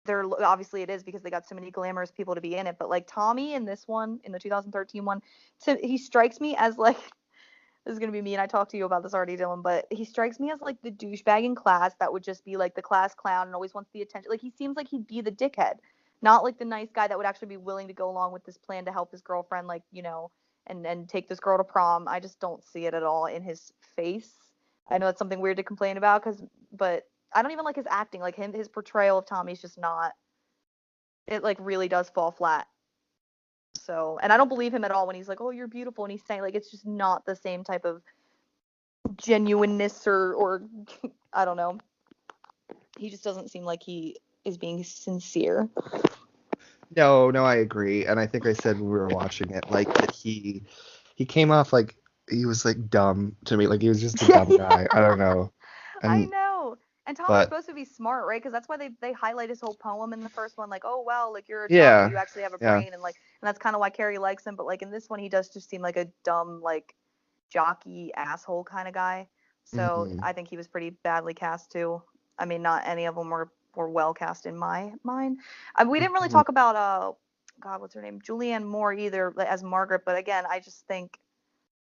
their, obviously it is because they got so many glamorous people to be in it. But like Tommy in this one, in the 2013 one, he strikes me as like, this is gonna be me, and I talked to you about this already, Dylan, but he strikes me as like the douchebag in class that would just be like the class clown and always wants the attention. Like, he seems like he'd be the dickhead, not like the nice guy that would actually be willing to go along with this plan to help his girlfriend, like, and take this girl to prom. I just don't see it at all in his face. I know that's something weird to complain about, but I don't even like his acting. Like, his portrayal of Tommy's just not. It like really does fall flat. So, and I don't believe him at all when he's like, "Oh, you're beautiful," and he's saying, like, it's just not the same type of genuineness, or I don't know. He just doesn't seem like he is being sincere. no, no, I agree, and I think I said when we were watching it, like that he came off like he was like dumb to me, like he was just a Yeah, dumb yeah, guy. I don't know, I and know. And Tommy's but supposed to be smart, right? Because that's why they highlight his whole poem in the first one, like, "Oh wow, like, you're a jock, yeah, you actually have a yeah. brain," and that's kind of why Carrie likes him. But like in this one, he does just seem like a dumb, like, jockey asshole kind of guy. So Hmm. I think he was pretty badly cast too. I mean, not any of them were well cast in my mind. We didn't really Hmm. talk about God, what's her name, Julianne Moore either, like, as Margaret. But again, I just think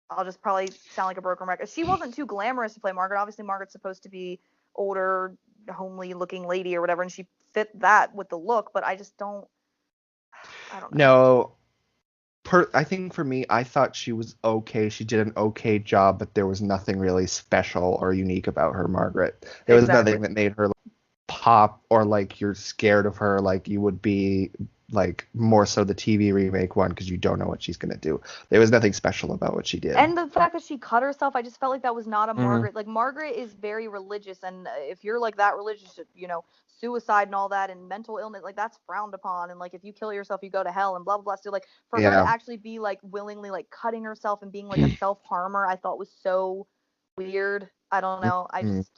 I'll just probably sound like a broken record. She wasn't too glamorous to play Margaret. Obviously, Margaret's supposed to be older, homely looking lady or whatever, and she fit that with the look. But I just don't. I don't know. No, I think for me, I thought she was okay. She did an okay job, but there was nothing really special or unique about her, Margaret. There was Exactly. nothing that made her pop or like you're scared of her like you would be like more so the TV remake one because you don't know what she's gonna do. There was nothing special about what she did. And the fact that she cut herself, I just felt like that was not a Hmm. Margaret. Like, Margaret is very religious, and if you're like that religious, suicide and all that, and mental illness, like, that's frowned upon. And like, if you kill yourself, you go to hell, and blah blah blah. So like, for her to Yeah. actually be like willingly like cutting herself and being like a self harmer, I thought was so weird. I don't know. I Mhm. just,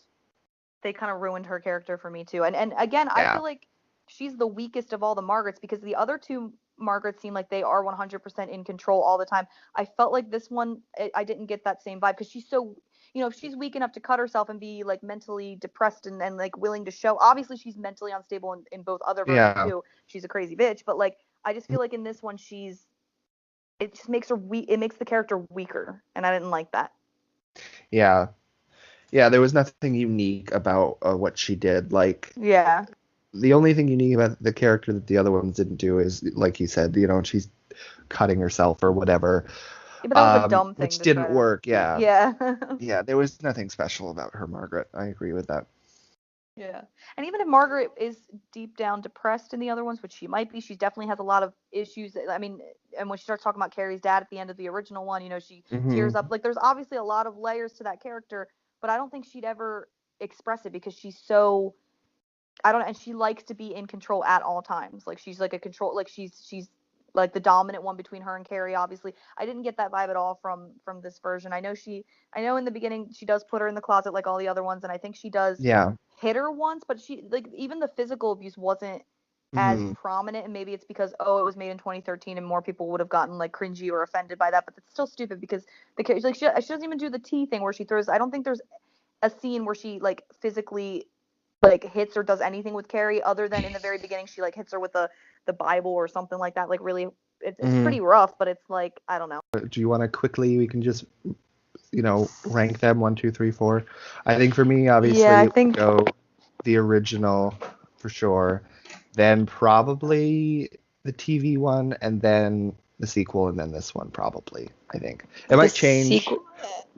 they kind of ruined her character for me too. And again, I Yeah. feel like she's the weakest of all the Margarets, because the other two Margarets seem like they are 100% in control all the time. I felt like this one, I didn't get that same vibe, because she's so, if she's weak enough to cut herself and be like mentally depressed and like willing to show, obviously she's mentally unstable in both other versions Yeah. too. She's a crazy bitch, but like I just feel like in this one it just makes her weak. It makes the character weaker, and I didn't like that. Yeah. Yeah, there was nothing unique about what she did. Like, Yeah. the only thing unique about the character that the other ones didn't do is, like you said, she's cutting herself or whatever, Yeah, but that was a dumb thing which to try didn't to. work. Yeah. Yeah. Yeah, there was nothing special about her, Margaret. I agree with that. Yeah. And even if Margaret is deep down depressed in the other ones, which she might be, she definitely has a lot of issues. I mean, and when she starts talking about Carrie's dad at the end of the original one, she tears Hmm. up. Like, there's obviously a lot of layers to that character, but I don't think she'd ever express it, because she's so, I don't know, and she likes to be in control at all times. Like, she's like a control, like she's like the dominant one between her and Carrie. Obviously, I didn't get that vibe at all from this version. I know in the beginning she does put her in the closet like all the other ones, and I think she does Yeah. hit her once, but she, like, even the physical abuse wasn't as Hmm. prominent, and maybe it's because, oh, it was made in 2013 and more people would have gotten like cringy or offended by that, but it's still stupid, because like she doesn't even do the tea thing where she throws. I don't think there's a scene where she like physically like hits or does anything with Carrie, other than in the very beginning she like hits her with the Bible or something like that. Like, really, it's Hmm. pretty rough, but it's like, I don't know. Do you want to quickly? We can just rank them 1, 2, 3, 4. I think for me, Yeah, obviously, I it would think. go the original for sure, then probably the TV one, and then the sequel, and then this one probably. I think it The might change sequel.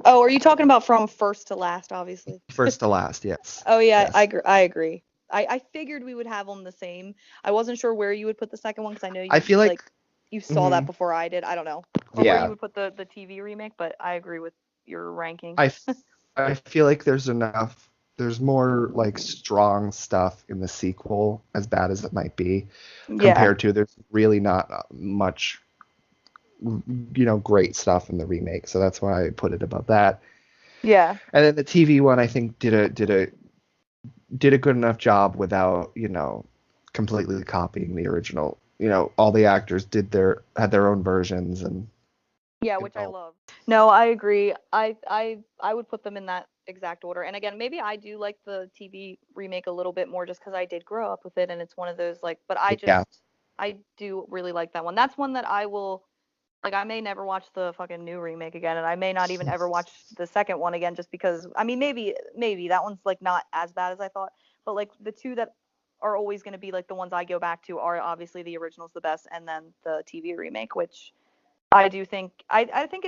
Oh, are you talking about from first to last? Obviously. first to last. Yes, Oh yeah, yes. I agree. I figured we would have them the same. I wasn't sure where you would put the second one, because I know I you feel like, like you saw that mhm, before I did. I don't know, or where you yeah. would put the TV remake, but I agree with your ranking. I f- I feel like there's enough. There's more like strong stuff in the sequel, as bad as it might be, Yeah, compared to there's really not much great stuff in the remake. So that's why I put it above that. yeah, And then the TV one, I think did a good enough job without completely copying the original. All the actors had their own versions, and yeah, it which I all. love. No, I agree. I would put them in that exact order. And again, maybe I do like the TV remake a little bit more, just because I did grow up with it, and it's one of those, like. But Yeah. I do really like that one. That's one that I will. Like, I may never watch the fucking new remake again, and I may not even ever watch the second one again, just because, I mean, maybe that one's like not as bad as I thought, but like the two that are always going to be like the ones I go back to are obviously the original's the best, and then the TV remake, which I do think I think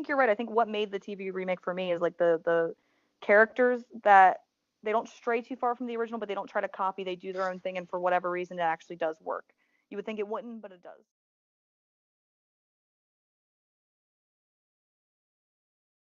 you're right. I think what made the TV remake for me is like the characters, that they don't stray too far from the original, but they don't try to copy. They do their own thing, and for whatever reason, it actually does work. You would think it wouldn't, but it does.